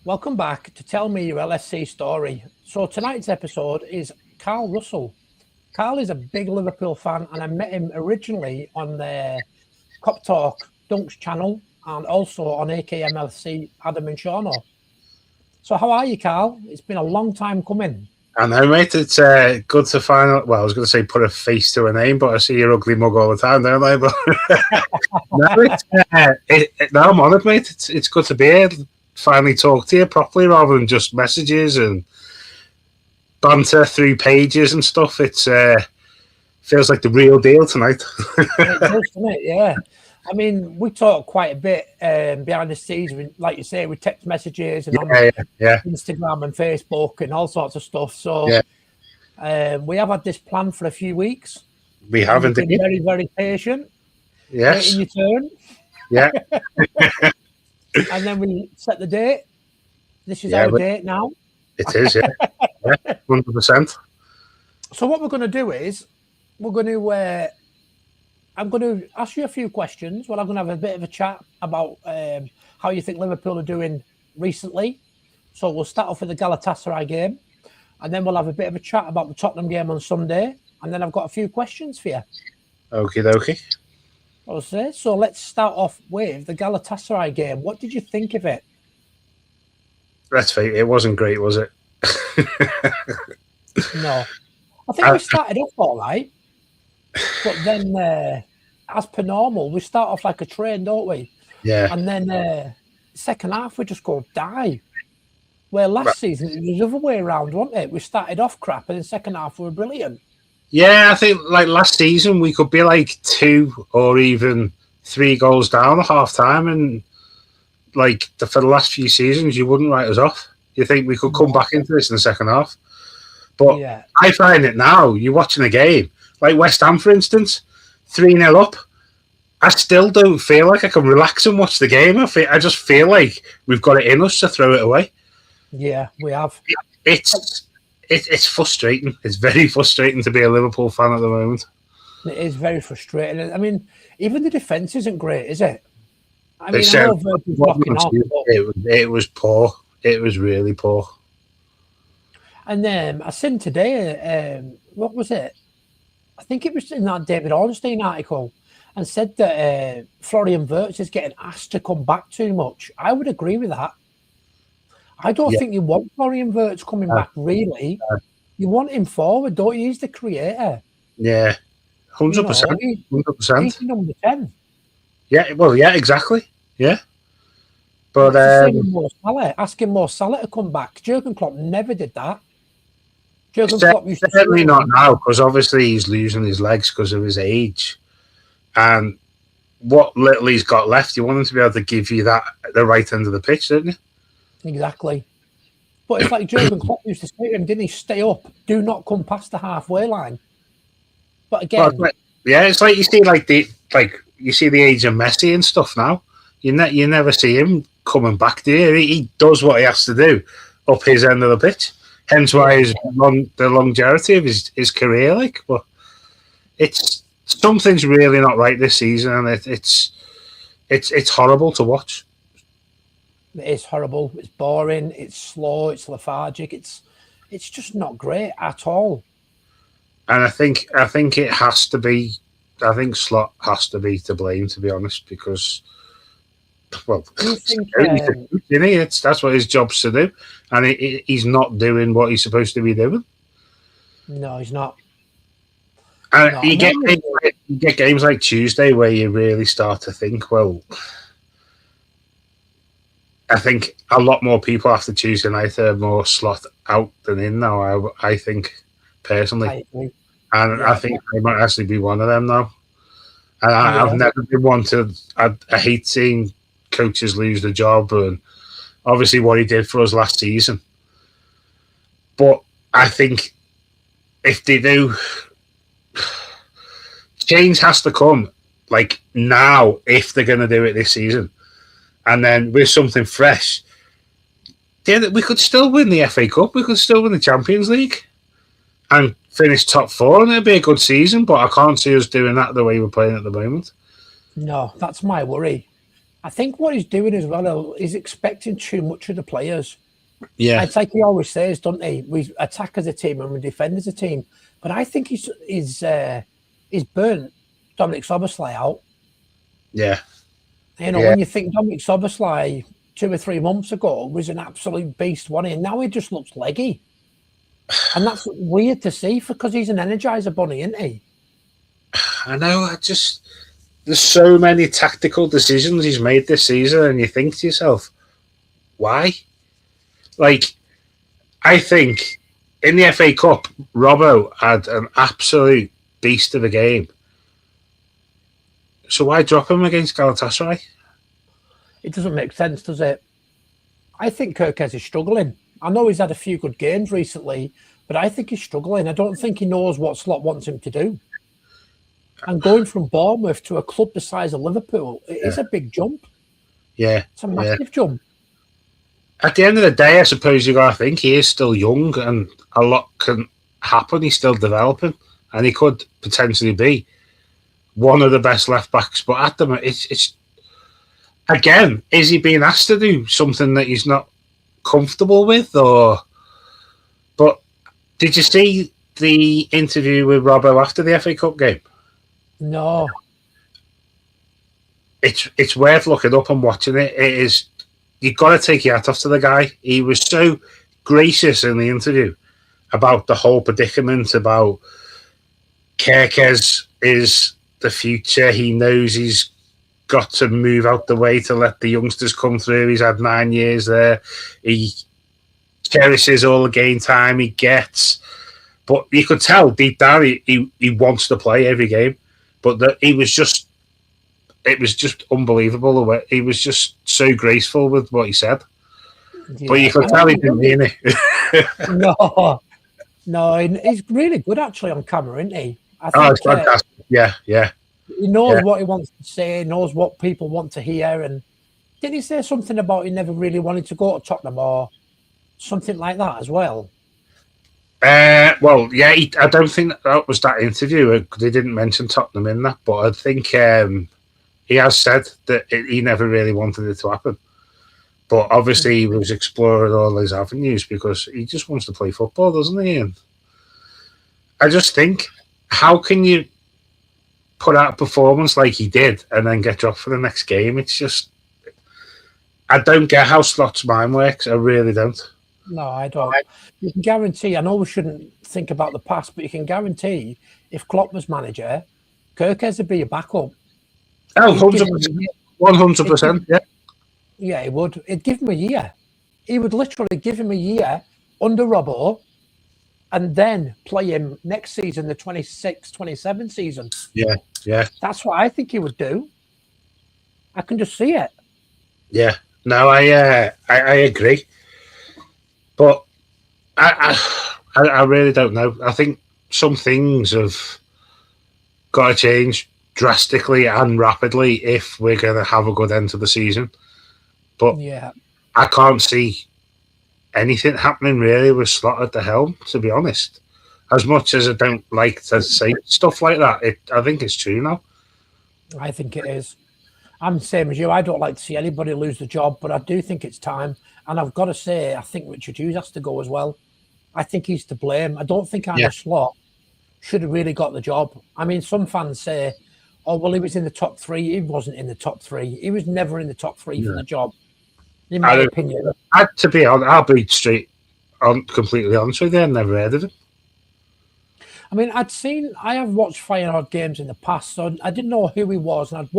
Welcome back to Tell Me Your LFC Story. So tonight's episode is Karl Russell. Karl is a big Liverpool fan, and I met him originally on the Cop Talk Dunks channel and also on AKMLC Adam and Shauno. So how are you, Karl? It's been a long time coming. I know, mate. It's good to finally. Well, I was going to say put a face to a name, but I see your ugly mug all the time, don't I? But no, I'm honoured, mate. It's good to be here. Finally talk to you properly rather than just messages and banter through pages and stuff. It's feels like the real deal tonight. It does, doesn't it? Yeah. I mean, we talk quite a bit behind the scenes, like you say, with text messages and on Instagram and Facebook and all sorts of stuff. So we have had this plan for a few weeks. We have indeed. Been very, very patient. Yes. Waiting your turn. Yeah. And then we set the date. This is our date now. It is, yeah. 100%. So what we're going to do is we're going to... I'm going to ask you a few questions. Well, I'm going to have a bit of a chat about how you think Liverpool are doing recently. So we'll start off with the Galatasaray game, and then we'll have a bit of a chat about the Tottenham game on Sunday, and then I've got a few questions for you. Okie dokie. I'll say. So let's start off with the Galatasaray game. What did you think of it? Let's face it, it wasn't great, was it? No. I think we started off all right. But then, as per normal, we start off like a train, don't we? Yeah. And then second half, we just go die. Where last season, it was the other way around, wasn't it? We started off crap, and then second half, we were brilliant. Yeah, I think like last season, we could be like 2 or even 3 goals down at half time. And like for the last few seasons, you wouldn't write us off. You think we could come back into this in the second half. But I find it now, you're watching a game. Like West Ham, for instance, 3-0 up. I still don't feel like I can relax and watch the game. I just feel like we've got it in us to throw it away. Yeah, we have. It's frustrating. It's very frustrating to be a Liverpool fan at the moment. It is very frustrating. I mean, even the defence isn't great, is it? I mean, it was poor. It was really poor. And then I seen today, what was it? I think it was in that David Ornstein article, and said that Florian Wirtz is getting asked to come back too much. I would agree with that. I don't think you want Florian Wirtz coming back, really. You want him forward, don't you? He's the creator. Yeah, 100%. 100%. He's number 10. Yeah, well, yeah, exactly. Yeah. But asking Mo Salah to come back. Jurgen Klopp never did that. Certainly not now, because obviously he's losing his legs because of his age. And what little he's got left, you want him to be able to give you that at the right end of the pitch, don't you? Exactly. But it's like Jurgen Klopp used to say to him, didn't he? Stay up. Do not come past the halfway line. But again... Well, yeah, it's like you see you see the age of Messi and stuff now. You never see him coming back, do you? He does what he has to do up his end of the pitch. Hence why the longevity of his career, like, but it's something's really not right this season, and it's horrible to watch. It is horrible. It's boring. It's slow. It's lethargic. It's just not great at all. And I think it has to be. I think Slot has to be to blame, to be honest, because. Well, that's what his job's to do, and he's not doing what he's supposed to be doing. No, he's not. And you get games like Tuesday where you really start to think, well, I think a lot more people after Tuesday night are more Slot out than in now. I think personally, I think I might actually be one of them now. And I've never been one to. I hate seeing coaches lose the job, and obviously what he did for us last season. But I think if they do, change has to come like now if they're going to do it this season, and then with something fresh. We could still win the FA Cup. We could still win the Champions League, and finish top 4, and it'd be a good season. But I can't see us doing that the way we're playing at the moment. No, that's my worry. I think what he's doing as well is expecting too much of the players. Yeah. It's like he always says, don't he? We attack as a team and we defend as a team. But I think he's burnt Dominic Szoboszlai out. Yeah. You know, when you think Dominic Szoboszlai 2 or 3 months ago was an absolute beast, wasn't he? And now he just looks leggy. And that's weird to see because he's an energizer bunny, isn't he? I know. There's so many tactical decisions he's made this season, and you think to yourself, why? Like, I think in the FA Cup, Robbo had an absolute beast of a game. So why drop him against Galatasaray? It doesn't make sense, does it? I think Kerkez is struggling. I know he's had a few good games recently, but I think he's struggling. I don't think he knows what Slot wants him to do. And going from Bournemouth to a club the size of Liverpool, it is a big jump. Yeah. It's a massive jump. At the end of the day, I suppose you got to think he is still young and a lot can happen. He's still developing and he could potentially be one of the best left backs. But at the moment, it's again, is he being asked to do something that he's not comfortable with? But did you see the interview with Robbo after the FA Cup game? No. It's worth looking up and watching it. It is. You've got to take your hat off to the guy. He was so gracious in the interview about the whole predicament, about Kerkez is the future. He knows he's got to move out the way to let the youngsters come through. He's had 9 years there. He cherishes all the game time he gets. But you could tell deep down he wants to play every game. But it was just unbelievable. The way he was just so graceful with what he said. Yeah. But you could tell he didn't mean it. No, he's really good actually on camera, isn't he? It's fantastic. Yeah. He knows what he wants to say, knows what people want to hear. And didn't he say something about he never really wanted to go to Tottenham or something like that as well? Well, yeah, I don't think that was that interview. They didn't mention Tottenham in that, but I think he has said that he never really wanted it to happen. But obviously he was exploring all his avenues because he just wants to play football, doesn't he? And I just think, how can you put out a performance like he did and then get dropped for the next game? It's just, I don't get how Slot's mind works. I really don't. No, I don't. You can guarantee, I know we shouldn't think about the past, but you can guarantee if Klopp was manager, Kerkez would be a backup. Oh, 100%, yeah. Yeah, he would. He'd give him a year. He would literally give him a year under Robbo and then play him next season, the 26-27 season. Yeah. That's what I think he would do. I can just see it. Yeah. No, I agree. But I really don't know. I think some things have got to change drastically and rapidly if we're going to have a good end to the season. But yeah, I can't see anything happening really with Slot at the helm, to be honest. As much as I don't like to say stuff like that, I think it's true now. I think it is. I'm the same as you. I don't like to see anybody lose the job, but I do think it's time. And I've got to say, I think Richard Hughes has to go as well. I think he's to blame. I don't think Arne Slot should have really got the job. I mean, some fans say, oh, well, he was in the top three. He wasn't in the top three. He was never in the top three for the job, in my opinion. To be honest, I'll be completely honest with you. I've never heard of him. I mean, I have watched Feyenoord games in the past, so I didn't know who he was. And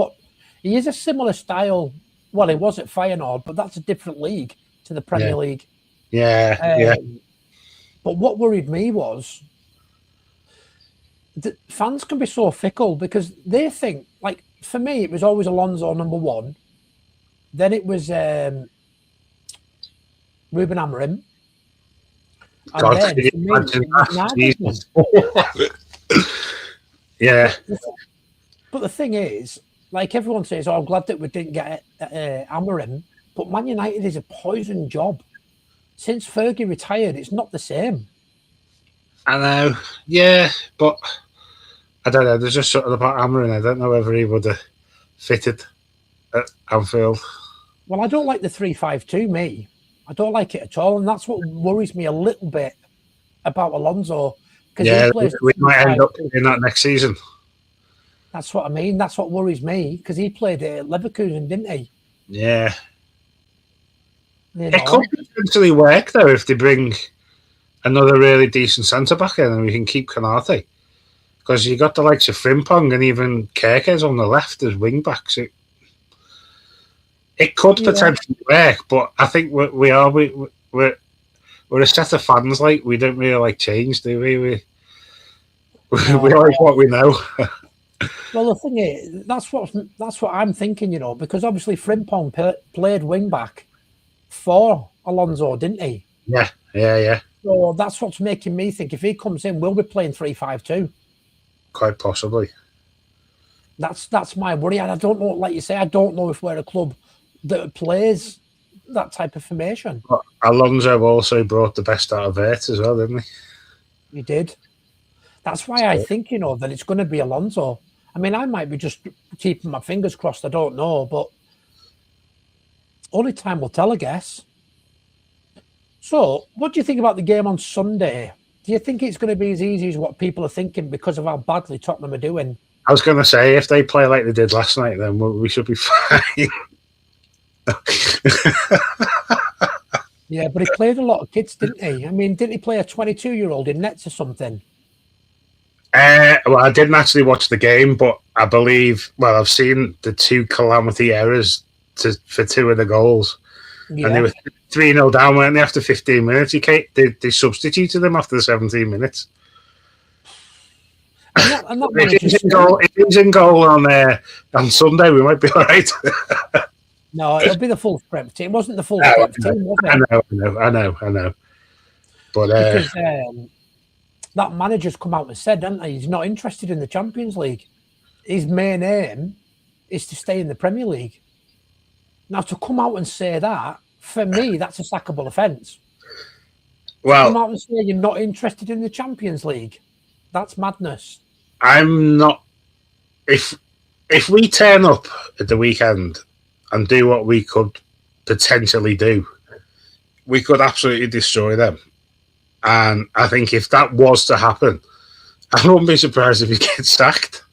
he is a similar style. Well, he was at Feyenoord, but that's a different league to the Premier League. Yeah. But what worried me was that fans can be so fickle because they think, like, for me, it was always Alonso number one. Then it was Ruben Amorim. God, yeah. But the thing is, like everyone says, oh, I'm glad that we didn't get Amorim. But Man United is a poison job. Since Fergie retired, it's not the same. I know. Yeah, but I don't know. There's just something about Amorim. I don't know whether he would have fitted. at Anfield. Well, I don't like the 3-5-2, me. I don't like it at all, and that's what worries me a little bit about Alonso. Yeah, we might end up in that next season. That's what I mean. That's what worries me, because he played at Leverkusen, didn't he? Yeah. It could potentially work, though, if they bring another really decent centre-back in and we can keep Konate. Because you got the likes of Frimpong and even Kerkez on the left as wing-backs. It could potentially work, but I think we're a set of fans, like, we don't really like change, do we? We like what we know. Well, the thing is, that's what I'm thinking, because obviously Frimpong played wing back for Alonso, didn't he? Yeah. So that's what's making me think if he comes in, we'll be playing 3-5-2. Quite possibly. That's my worry, and I don't know. Like you say, I don't know if we're a club that plays that type of formation. But Alonso also brought the best out of Vert as well, didn't he? He did. That's why I think, that it's going to be Alonso. I mean, I might be just keeping my fingers crossed. I don't know, but only time will tell, I guess. So, what do you think about the game on Sunday? Do you think it's going to be as easy as what people are thinking because of how badly Tottenham are doing? I was going to say, if they play like they did last night, then we should be fine. Yeah, but he played a lot of kids, didn't he? I mean, didn't he play a 22-year-old in nets or something? Well, I didn't actually watch the game, but I believe, I've seen the 2 calamity errors for 2 of the goals. Yeah. And they were 3-0 down, weren't they, after 15 minutes? They substituted them after the 17 minutes. If he's in goal on Sunday, we might be all right. No, it'll be the full strength team. It wasn't the full strength team, was it? I know. But because that manager's come out and said, hasn't he? He's not interested in the Champions League. His main aim is to stay in the Premier League. Now, to come out and say that, for me, that's a sackable offence. Well, to come out and say you're not interested in the Champions League, that's madness. I'm not. If we turn up at the weekend and do what we could potentially do, we could absolutely destroy them. And I think if that was to happen, I wouldn't be surprised if he gets sacked.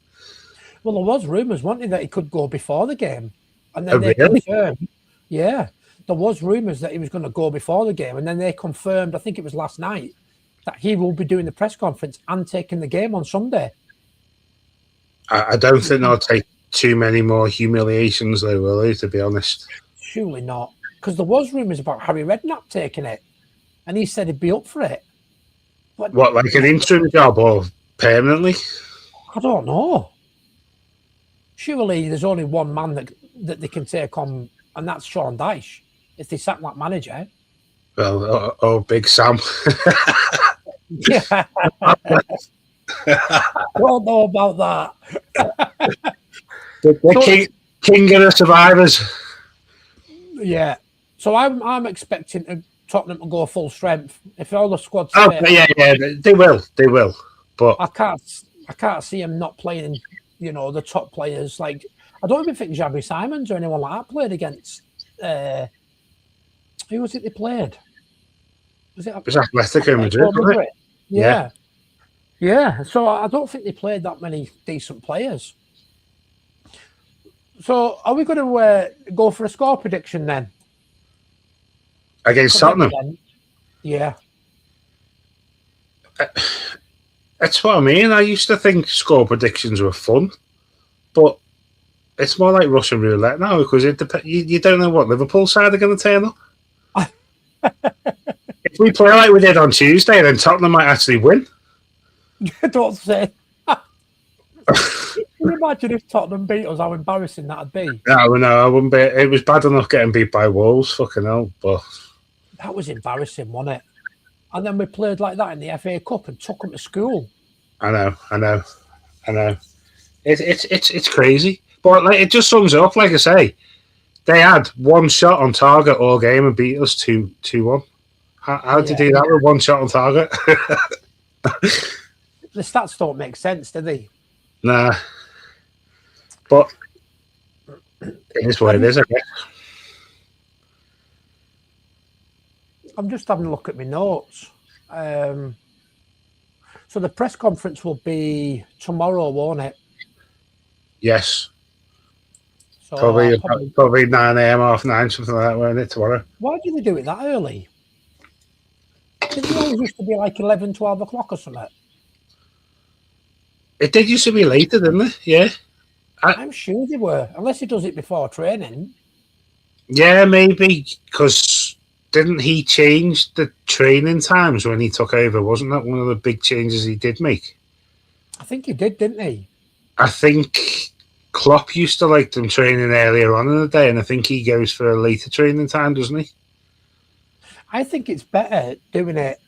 Well, there was rumours, wasn't there, that he could go before the game. And then they confirmed. Yeah, there was rumours that he was going to go before the game. And then they confirmed, I think it was last night, that he will be doing the press conference and taking the game on Sunday. I don't think they'll take too many more humiliations, though, will they, to be honest? Surely not. Because there was rumours about Harry Redknapp taking it. And he said he'd be up for it. But what, like an interim job or permanently? I don't know. Surely there's only one man that they can take on, and that's Sean Dyche, if they sack that manager. Well, Big Sam. Yeah. Don't know about that. The king of the survivors. Yeah. So I'm expecting Tottenham to go full strength. If all the squad's yeah, they will. But I can't see him not playing, the top players. Like, I don't even think Xavi Simons or anyone like that played against. Who was it they played? Was it Atletico Madrid? Wasn't it? Yeah. So I don't think they played that many decent players. So are we going to go for a score prediction then? Against Tottenham? Yeah. That's what I mean. I used to think score predictions were fun, but it's more like Russian roulette now because you don't know what Liverpool side are going to turn up. If we play like we did on Tuesday, then Tottenham might actually win. Don't say. Can you imagine if Tottenham beat us, how embarrassing that'd be? No, I wouldn't be. It was bad enough getting beat by Wolves, fucking hell, but that was embarrassing, wasn't it? And then we played like that in the FA Cup and took them to school. I know. It's crazy, but like it just sums it up. Like I say, they had one shot on target all game and beat us 2-1. How did they do that with one shot on target? The stats don't make sense, do they? Nah. But It is what it is, I guess. I'm just having a look at my notes. So the press conference will be tomorrow, won't it? Yes. So Probably 9 a.m, 9:30, something like that, won't it, tomorrow? Why do they do it that early? Didn't it always used to be like 11, 12 o'clock or something? It did used to be later, didn't it? Yeah. I'm sure they were, unless he does it before training. Yeah, maybe, because didn't he change the training times when he took over? Wasn't that one of the big changes he did make? I think he did, didn't he? I think Klopp used to like them training earlier on in the day, and I think he goes for a later training time, doesn't he? I think it's better doing it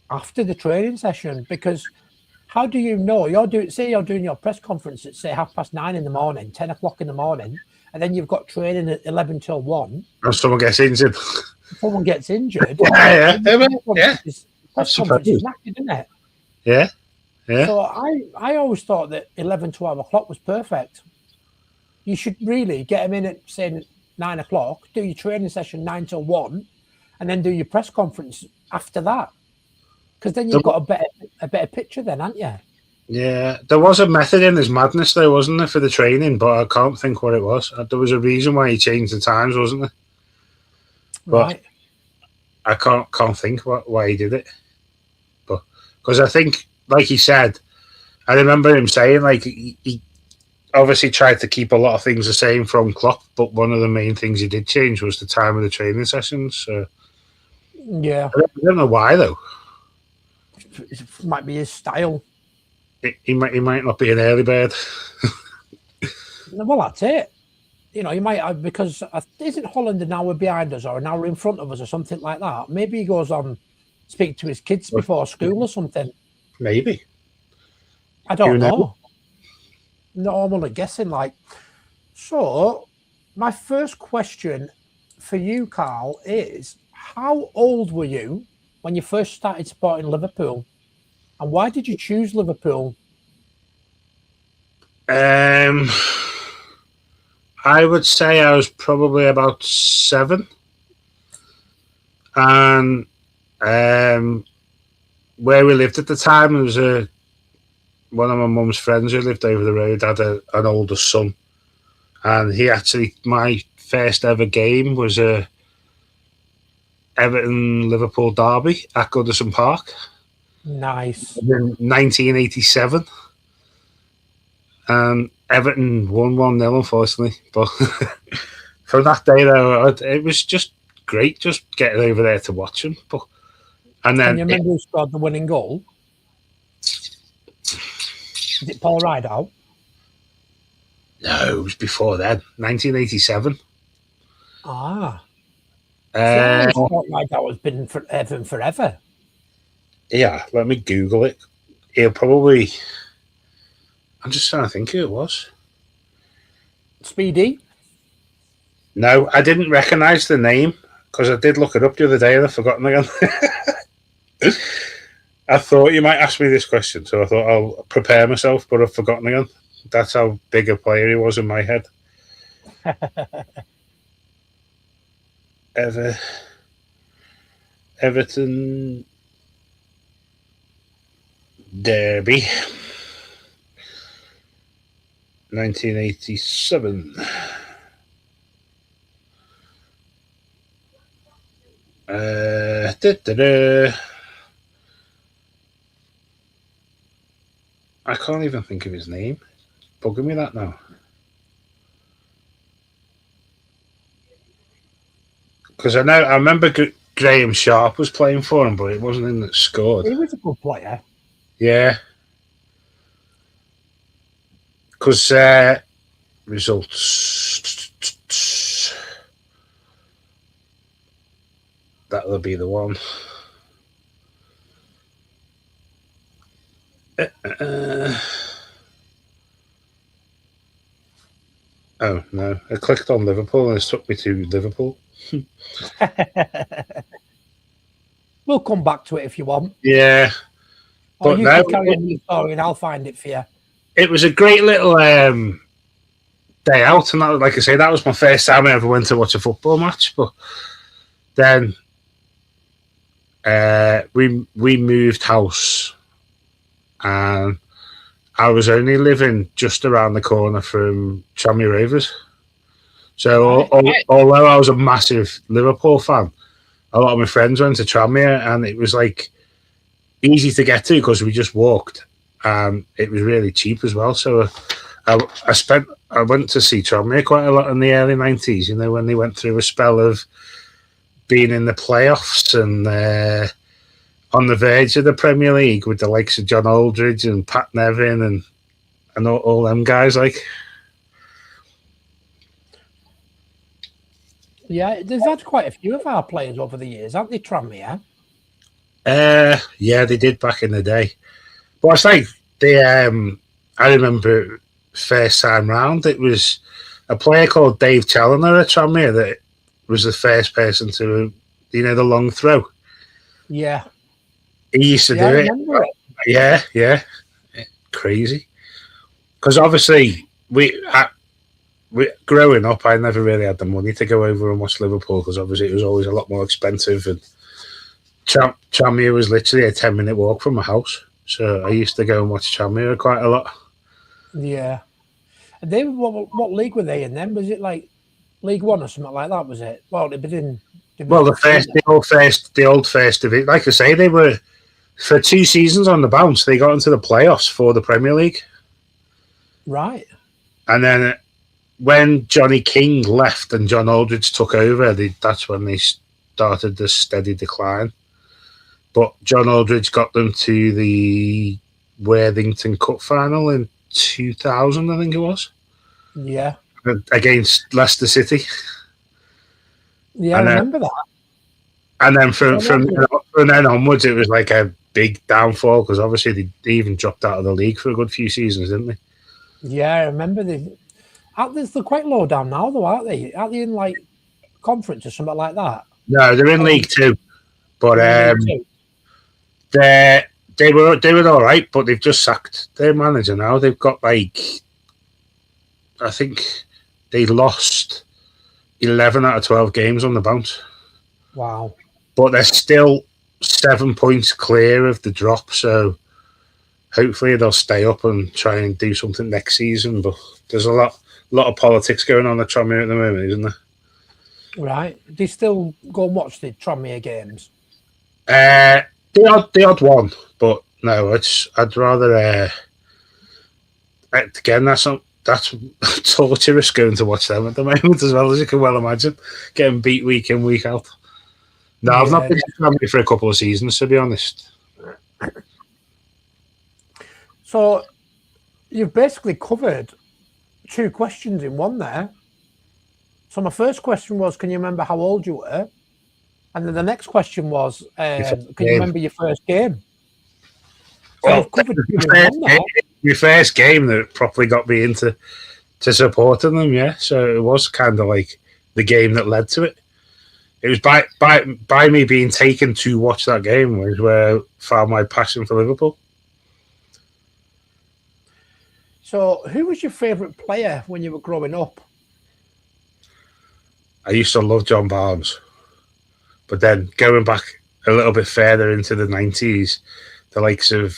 after the training session, because how do you know? You're doing your press conference at, say, 9:30 in the morning, 10 o'clock in the morning, and then you've got training at 11 till 1. And someone gets injured. Someone gets injured. Yeah. Press conference is knackered, isn't it? Yeah. Yeah. So I always thought that 11, 12 o'clock was perfect. You should really get them in at, say, 9 o'clock, do your training session 9 till 1, and then do your press conference after that. Because then you've got a better picture then, haven't you? Yeah. There was a method in his madness, though, wasn't there, for the training, but I can't think what it was. There was a reason why he changed the times, wasn't there? But right. I can't think why he did it. But because I think, like he said, I remember him saying, like, he obviously tried to keep a lot of things the same from Klopp, but one of the main things he did change was the time of the training sessions. So yeah. I don't know why, though. It might be his style. He might not be an early bird. Well, that's it. You know, he might have, because isn't Holland an hour behind us or an hour in front of us or something like that? Maybe he goes on speak to his kids before school or something. Maybe. I don't know. No, I'm only guessing. Like, so my first question for you, Karl, is how old were you when you first started supporting Liverpool, and why did you choose Liverpool? I would say I was probably about 7, and where we lived at the time, there was one of my mum's friends who lived over the road had an older son, and he actually, my first ever game was a Everton Liverpool derby at Goodison Park. Nice. In 1987. Everton won 1-0, unfortunately. But from that day, though, it was just great just getting over there to watch him. And then you remember who scored the winning goal? Is it Paul Rideout? No, it was before then, 1987. Ah. I thought Rideout has been for Everton forever. Yeah, let me Google it. He'll probably... I'm just trying to think who it was. Speedy? No, I didn't recognise the name because I did look it up the other day and I've forgotten again. I thought you might ask me this question, so I thought I'll prepare myself, but I've forgotten again. That's how big a player he was in my head. Everton Derby 1987. I can't even think of his name. Bugging me that now. Because I remember Graham Sharp was playing for him, but it wasn't him that scored. He was a good player. Yeah. Because results. That'll be the one. Oh, no. I clicked on Liverpool and it took me to Liverpool. We'll come back to it if you want. Yeah. Or you can carry on the story and I'll find it for you. It was a great little day out, and that, like I say, that was my first time I ever went to watch a football match. But then we moved house, and I was only living just around the corner from Tranmere Rovers. So although I was a massive Liverpool fan, a lot of my friends went to Tranmere, and it was like easy to get to because we just walked, and it was really cheap as well. So I went to see Tranmere quite a lot in the early 90s, when they went through a spell of being in the playoffs and on the verge of the Premier League with the likes of John Aldridge and Pat Nevin and all them guys. Like, yeah, they've had quite a few of our players over the years, haven't they, Tranmere? Yeah, they did back in the day. But it's like I remember first time round, it was a player called Dave Challoner at Tranmere that was the first person to, the long throw. Yeah. He used to do it. Yeah. Crazy. Because obviously, we growing up, I never really had the money to go over and watch Liverpool because obviously it was always a lot more expensive. And Tranmere was literally a 10-minute walk from my house. So I used to go and watch Tranmere quite a lot. Yeah. And they, what league were they in then? Was it like League One or something like that, was it? Well, they'd been in... Well, the old first of it. Like I say, they were, for 2 seasons on the bounce, they got into the playoffs for the Premier League. Right. And then when Johnny King left and John Aldridge took over, that's when they started the steady decline. But John Aldridge got them to the Worthington Cup final in 2000, I think it was. Yeah. Against Leicester City. Yeah, and I remember that. And then from then onwards, it was like a big downfall because obviously they even dropped out of the league for a good few seasons, didn't they? Yeah, I remember they're quite low down now, though, aren't they? Aren't they in like conference or something like that? No, they're in League Two, but they were all right, but they've just sacked their manager now. They've got I think they lost 11 out of 12 games on the bounce. Wow. But they're still 7 points clear of the drop, so hopefully they'll stay up and try and do something next season. But there's a lot of politics going on at Tranmere at the moment, isn't there? Right. Do you still go and watch the Tranmere games? The odd one, but no, I'd rather again that's torturous going to watch them at the moment as well, as you can well imagine, getting beat week in, week out. No, I've not been to Tranmere for a couple of seasons, to be honest. So you've basically covered 2 questions in one there. So my first question was, can you remember how old you were? And then the next question was, can you remember your first game? So well, my first game that properly got me into supporting them, yeah. So it was kind of like the game that led to it. It was by me being taken to watch that game was where I found my passion for Liverpool. So who was your favourite player when you were growing up? I used to love John Barnes. But then going back a little bit further into the 90s, the likes of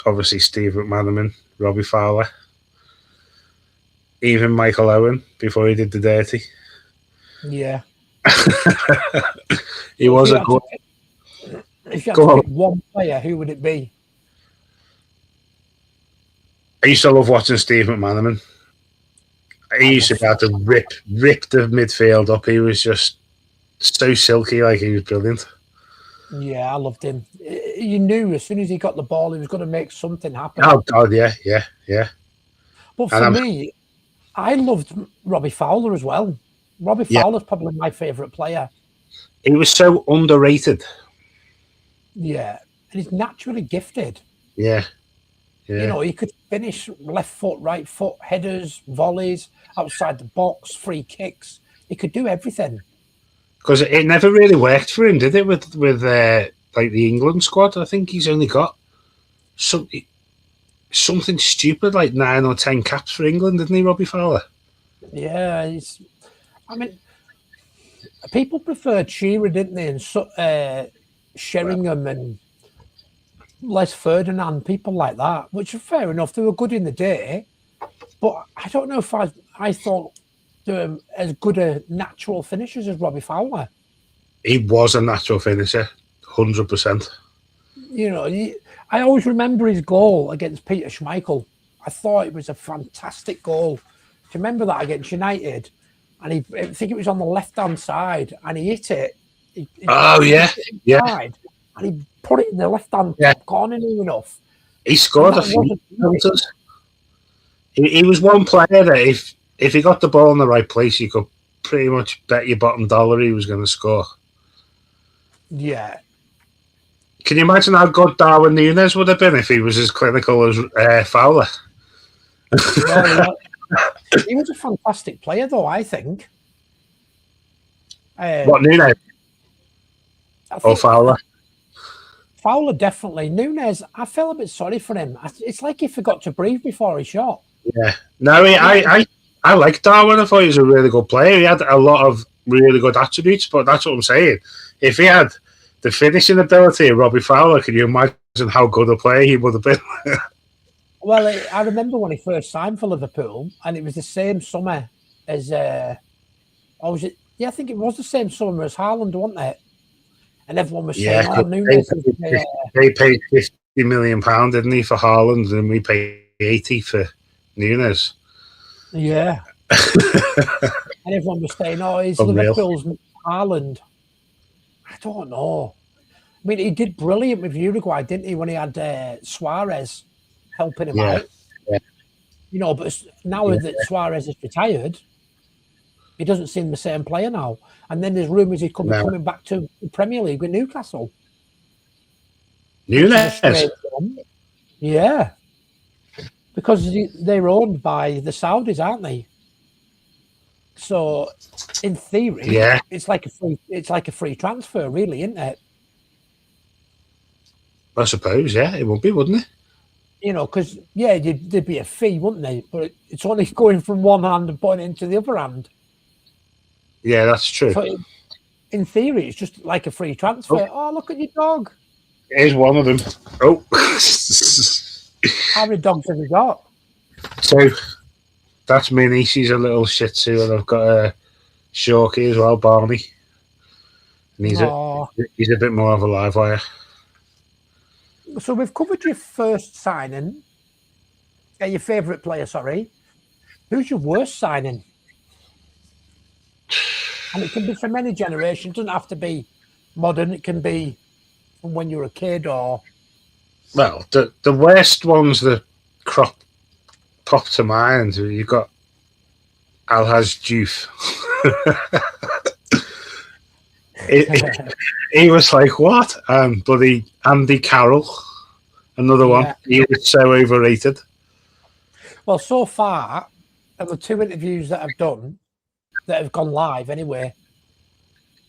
obviously Steve McManaman, Robbie Fowler, even Michael Owen before he did the dirty. Yeah. He was a good... If you had to pick one player, who would it be? I used to love watching Steve McManaman. He used to be able to rip the midfield up. He was just so silky, like he was brilliant. Yeah, I loved him. You knew as soon as he got the ball, he was going to make something happen. Oh, God, yeah. But for me, I loved Robbie Fowler as well. Robbie Fowler's probably my favourite player. He was so underrated. Yeah, and he's naturally gifted. Yeah. He could finish left foot, right foot, headers, volleys, outside the box, free kicks. He could do everything. Because it never really worked for him, did it? With like the England squad, I think he's only got something stupid like 9 or 10 caps for England, didn't he, Robbie Fowler? Yeah, I mean, people preferred Shearer, didn't they? And Sheringham and Les Ferdinand, people like that, which are fair enough. They were good in the day, but I don't know if I thought they were as good a natural finishers as Robbie Fowler. He was a natural finisher, 100%. You know, I always remember his goal against Peter Schmeichel. I thought it was a fantastic goal. Do you remember that against United? And I think it was on the left-hand side, and he hit it. Oh, yeah. And he put it in the left-hand top corner near enough. He scored a few penalties. He was one player that if he got the ball in the right place, you could pretty much bet your bottom dollar he was going to score. Yeah. Can you imagine how good Darwin Núñez would have been if he was as clinical as Fowler? Well, he was a fantastic player, though, I think. What, Núñez? Or Fowler? Fowler, definitely. Núñez, I felt a bit sorry for him. It's like he forgot to breathe before he shot. Yeah. No, I like Darwin. I thought he was a really good player. He had a lot of really good attributes, but that's what I'm saying. If he had the finishing ability of Robbie Fowler, can you imagine how good a player he would have been? Well, I remember when he first signed for Liverpool, and it was the same summer as, or was it? Yeah, I think it was the same summer as Haaland, wasn't it? And everyone was saying, "Oh, Núñez." They paid £50 million, didn't he, for Haaland, and we paid 80 for Núñez. Yeah. And everyone was saying, "Oh, he's Liverpool's Haaland." I don't know. I mean, he did brilliant with Uruguay, didn't he, when he had Suarez helping him out? Yeah. You know, but now that Suarez is retired, he doesn't seem the same player now. And then there's rumours he's coming back to the Premier League with Newcastle. Núñez? Yeah. Because they're owned by the Saudis, aren't they? So, in theory, it's like a free transfer, really, isn't it? I suppose, yeah, it would be, wouldn't it? You know, because there'd be a fee, wouldn't they? But it's only going from one hand and putting it into the other hand. Yeah, that's true. So in theory, it's just like a free transfer. Oh, look at your dog. Here's one of them. Oh. How many dogs have you got? Two. That's Minnie. She's a little Shih Tzu, and I've got a Shorkie as well, Barney. And he's a bit more of a live wire. So we've covered your first signing. Your favourite player, sorry. Who's your worst signing? And it can be from any generation. It doesn't have to be modern. It can be from when you were a kid or... Well, the worst ones that pop to mind, you've got Alhaj Diouf. He was like, what? Bloody Andy Carroll, another one. He was so overrated. Well, so far, of the 2 interviews that I've done, that have gone live anyway,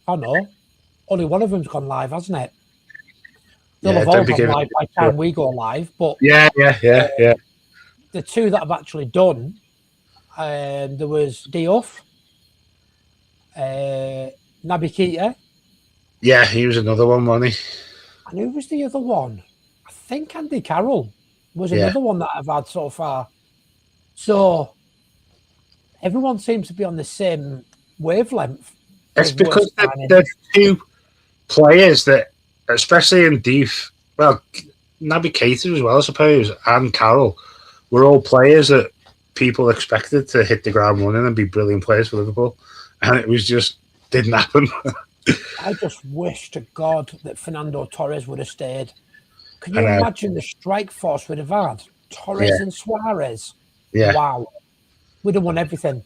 oh no, only one of them's gone live, hasn't it? They'll have all gone live by the time we go live, but yeah. The 2 that I've actually done, there was Diouf, Naby Keita. Yeah, he was another one, wasn't he? And who was the other one? I think Andy Carroll was another one that I've had so far. So everyone seems to be on the same wavelength. It's because they're 2 players that, especially in Diouf, well, Naby Keita as well, I suppose, and Carroll, were all players that people expected to hit the ground running and be brilliant players for Liverpool. And it was just, didn't happen. I just wish to God that Fernando Torres would have stayed. Can you imagine the strike force we'd have had? Torres and Suarez. Yeah. Wow. We'd have won everything.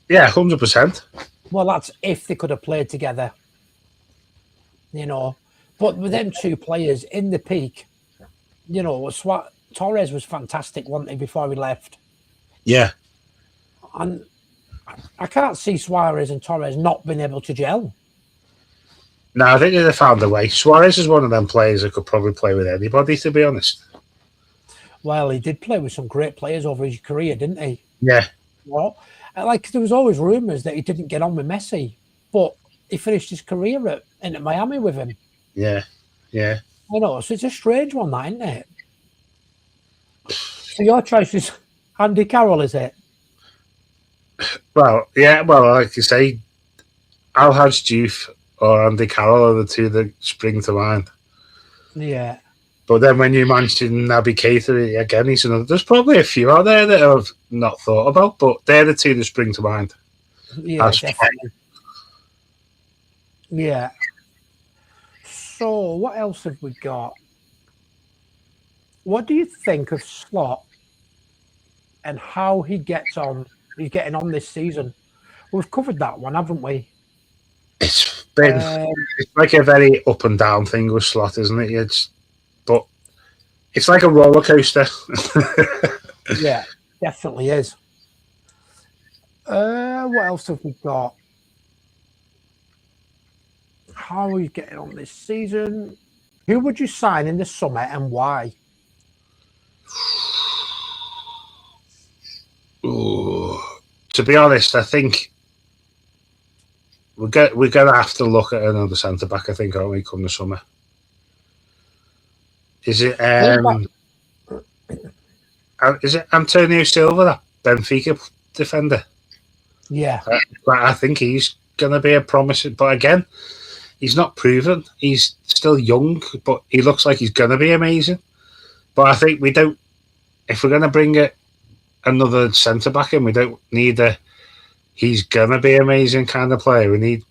Yeah, 100%. Well, that's if they could have played together. You know. But with them 2 players in the peak, you know, Torres was fantastic, wasn't he, before he left? Yeah. And I can't see Suarez and Torres not being able to gel. No, I think they found a way. Suarez is one of them players that could probably play with anybody, to be honest. Well, he did play with some great players over his career, didn't he? Yeah. Well, Like there was always rumours that he didn't get on with Messi, but he finished his career in Miami with him. Yeah, yeah. So it's a strange one, that, isn't it? So your choice is Andy Carroll, is it? Well, yeah. Well, like you say, Al-Hadj Diouf or Andy Carroll are the two that spring to mind. Yeah. But then when you mention Naby Keita again, he's another. There's probably a few out there that I've not thought about, but they're the two that spring to mind. Yeah, definitely. Yeah. So what else have we got? What do you think of Slot and how he gets on? He's getting on this season. We've covered that one, haven't we? It's been it's like a very up and down thing with Slot, isn't it? But it's like a roller coaster. Yeah, definitely is. What else have we got? How are you getting on this season? Who would you sign in the summer and why? Ooh. To be honest, I think we're going to have to look at another centre back. I think, aren't we, come the summer? Is it Antonio Silva, that Benfica defender? Yeah, I think he's going to be a promising. But again, he's not proven. He's still young, but he looks like he's going to be amazing. But I think we don't. If we're going to bring another centre back in, we don't need he's going to be amazing kind of player. We need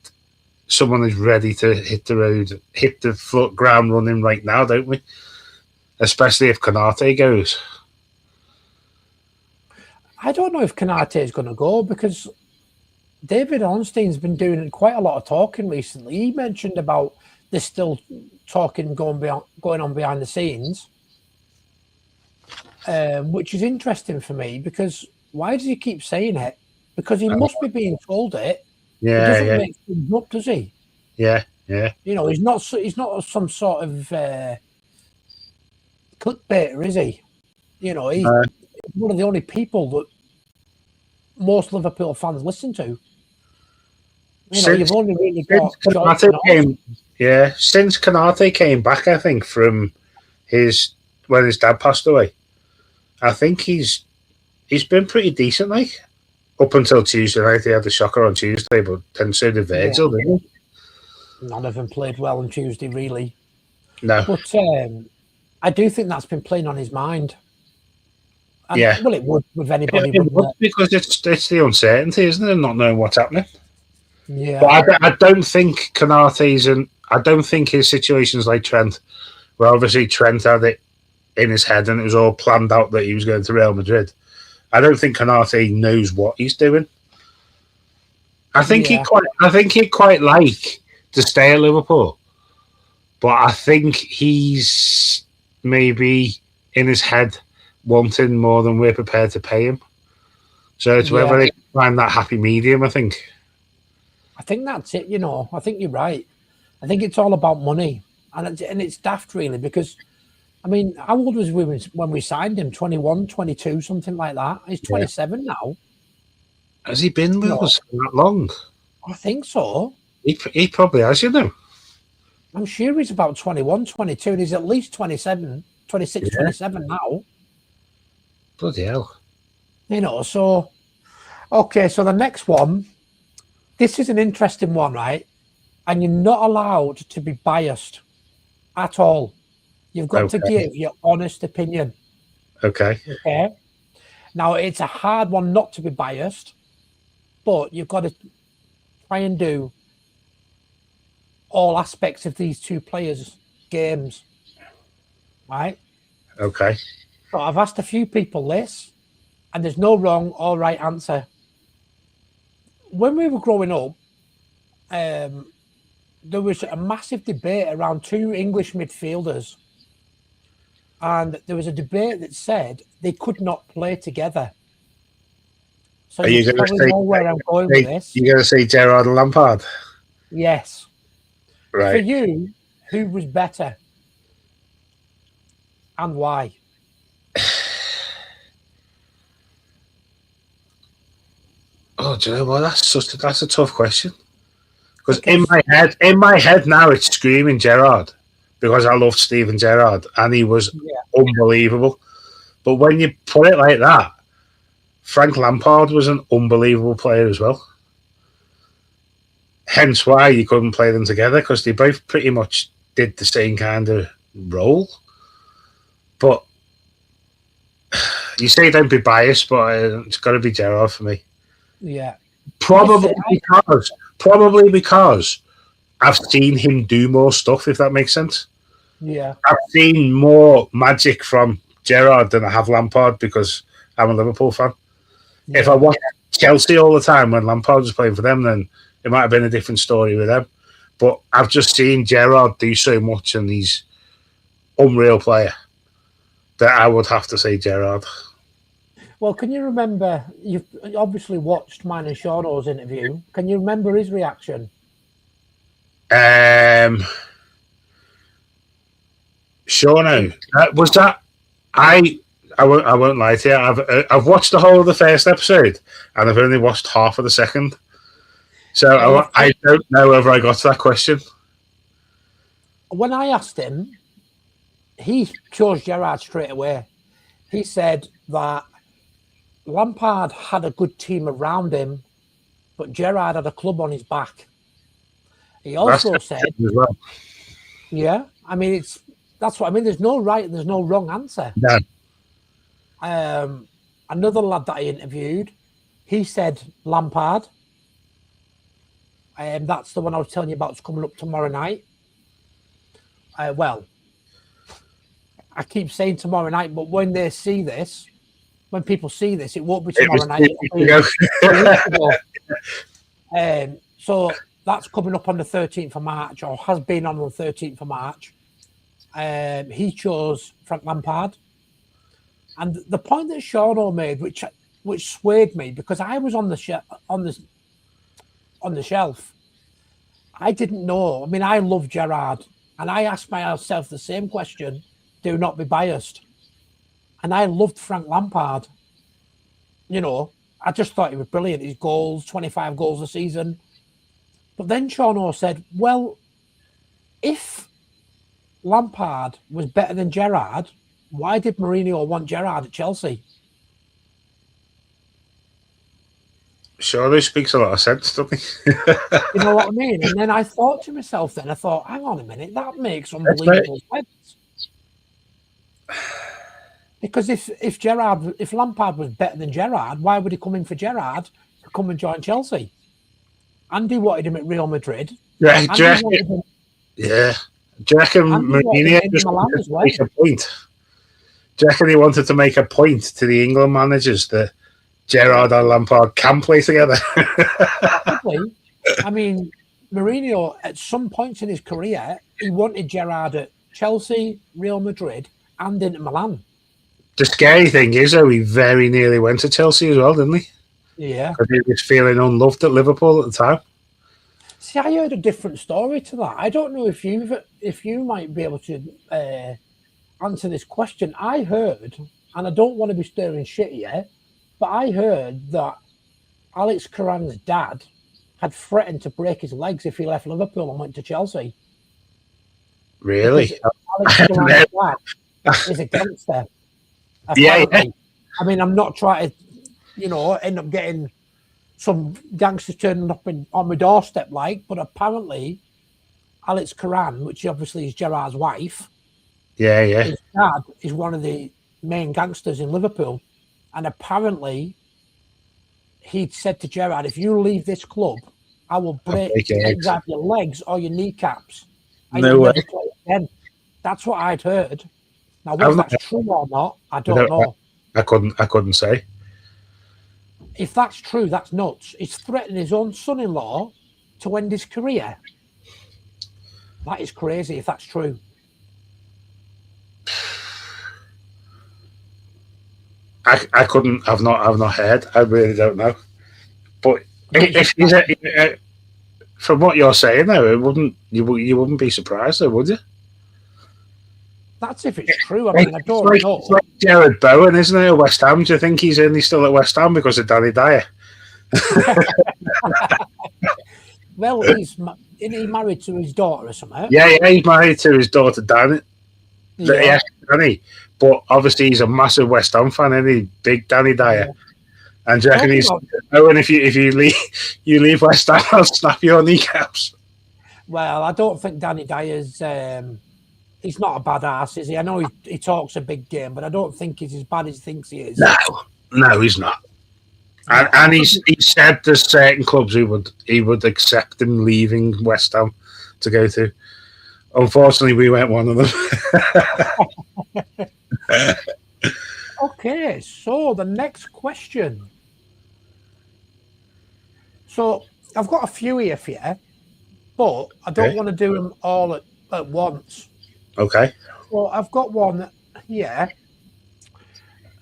someone who's ready to hit the road, hit the ground running right now, don't we? Especially if Konate goes. I don't know if Konate is going to go because David Ornstein's been doing quite a lot of talking recently. He mentioned about there's still talking going on behind the scenes, which is interesting for me because why does he keep saying it? Because he must be being told it. Yeah, he doesn't make things up, does he? Yeah, yeah. He's not some sort of clickbaiter, is he? He's one of the only people that most Liverpool fans listen to. You've only really got since Konate came back, I think, from when his dad passed away, I think he's been pretty decent, like up until Tuesday night. He had the shocker on Tuesday, but then so did Virgil, didn't he? None of them played well on Tuesday, really. No, but I do think that's been playing on his mind. And, yeah, well, it would with anybody, because it's the uncertainty, isn't it, not knowing what's happening. Yeah, but I don't think Konate's I don't think his situation's like Trent, where obviously Trent had it in his head and it was all planned out that he was going to Real Madrid. I don't think Konate knows what he's doing. I think he'd quite like to stay at Liverpool, but I think he's maybe in his head wanting more than we're prepared to pay him. So it's whether they can find that happy medium, I think. I think that's it, I think you're right. I think it's all about money. And it's daft, really, because, I mean, how old was we when we signed him? 21, 22, something like that? He's 27 now. Has he been with us for that long? I think so. He probably has, I'm sure he's about 21, 22, and he's at least 27, 26, 27 now. Bloody hell. So, okay, so the next one, this is an interesting one, right? And you're not allowed to be biased at all. You've got to give your honest opinion. Okay. Now, it's a hard one not to be biased, but you've got to try and do all aspects of these two players' games, right? Okay. So I've asked a few people this, and there's no wrong or right answer. When we were growing up, there was a massive debate around two English midfielders. And there was a debate that said they could not play together. So you probably know where I'm going with this. You're going to say Gerrard and Lampard? Yes. Right. For you, who was better? And why? Oh, do you know what? That's a tough question. Because in my head now, it's screaming Gerrard because I loved Steven Gerrard and he was unbelievable. But when you put it like that, Frank Lampard was an unbelievable player as well. Hence why you couldn't play them together, because they both pretty much did the same kind of role. But you say don't be biased, but it's got to be Gerrard for me. Yeah. Probably because I've seen him do more stuff, if that makes sense. Yeah. I've seen more magic from Gerrard than I have Lampard because I'm a Liverpool fan. Yeah. If I watched Chelsea all the time when Lampard was playing for them, then it might have been a different story with them. But I've just seen Gerrard do so much, and he's unreal player, that I would have to say Gerrard. Well, can you remember, you've obviously watched mine and Shauno's interview. Can you remember his reaction? Shauno, was that... I won't lie to you. I've watched the whole of the first episode, and I've only watched half of the second. So I don't know whether I got to that question. When I asked him, he chose Gerrard straight away. He said that Lampard had a good team around him, but Gerrard had a club on his back. He also said, well. Yeah, I mean, that's what I mean. There's no right and there's no wrong answer. No. Another lad that I interviewed, he said Lampard. That's the one I was telling you about. It's coming up tomorrow night. Well, I keep saying tomorrow night, but when they see this, when people see this, it won't be tomorrow night. So that's coming up on the 13th of March, or has been on the 13th of March. He chose Frank Lampard. And the point that Shauno made, which swayed me, because I was on the shelf. I didn't know. I mean, I love Gerrard, and I asked myself the same question: do not be biased. And I loved Frank Lampard. You know, I just thought he was brilliant. His goals, 25 goals a season. But then Shauno said, well, if Lampard was better than Gerrard, why did Mourinho want Gerrard at Chelsea? Surely speaks a lot of sense, doesn't he? You know what I mean? And then I thought to myself, hang on a minute, that makes unbelievable sense. Because if Lampard was better than Gerrard, why would he come in for Gerrard to come and join Chelsea? Andy wanted him at Real Madrid. Yeah, do you reckon Mourinho just wanted to make a point? Do you reckon he wanted to make a point to the England managers that Gerrard and Lampard can play together? Probably. I mean, Mourinho, at some points in his career, he wanted Gerrard at Chelsea, Real Madrid, and Inter Milan. The scary thing is, though, he very nearly went to Chelsea as well, didn't he? Yeah. Because he was feeling unloved at Liverpool at the time. See, I heard a different story to that. I don't know if you might be able to answer this question. I heard, and I don't want to be stirring shit here, but I heard that Alex Karan's dad had threatened to break his legs if he left Liverpool and went to Chelsea. Really? Alex Karan's dad is a gangster. Yeah. I mean, I'm not trying to, end up getting some gangsters turning up on my doorstep, but apparently Alex Karan, which obviously is Gerrard's wife, his dad is one of the main gangsters in Liverpool. And apparently he'd said to Gerrard, if you leave this club, I will break either your legs or your kneecaps. And no way. Never play again. That's what I'd heard. Now, whether that's true or not, I don't know. I couldn't say. If that's true, that's nuts. He's threatening his own son-in-law to end his career. That is crazy if that's true. I couldn't. I've not heard. I really don't know. But if he's from what you're saying, though, you wouldn't be surprised, though, would you? That's if it's true. I mean, I don't know. It's like Jared Bowen, isn't it? At West Ham. Do you think he's still at West Ham because of Danny Dyer? Well, isn't he married to his daughter or something? Yeah, he's married to his daughter, Danny. Yeah, Danny. But obviously, he's a massive West Ham fan, isn't he? Big Danny Dyer. Yeah. And do you reckon he's... Oh, and if you leave West Ham, I'll snap your kneecaps. Well, I don't think Danny Dyer's... he's not a bad ass, is he? I know he talks a big game, but I don't think he's as bad as he thinks he is. No, he's not. And he said there's certain clubs he would accept him leaving West Ham to go to. Unfortunately, we weren't one of them. Okay, so the next question. So I've got a few here for you, but I don't want to do them all at once. Okay. Well, I've got one here.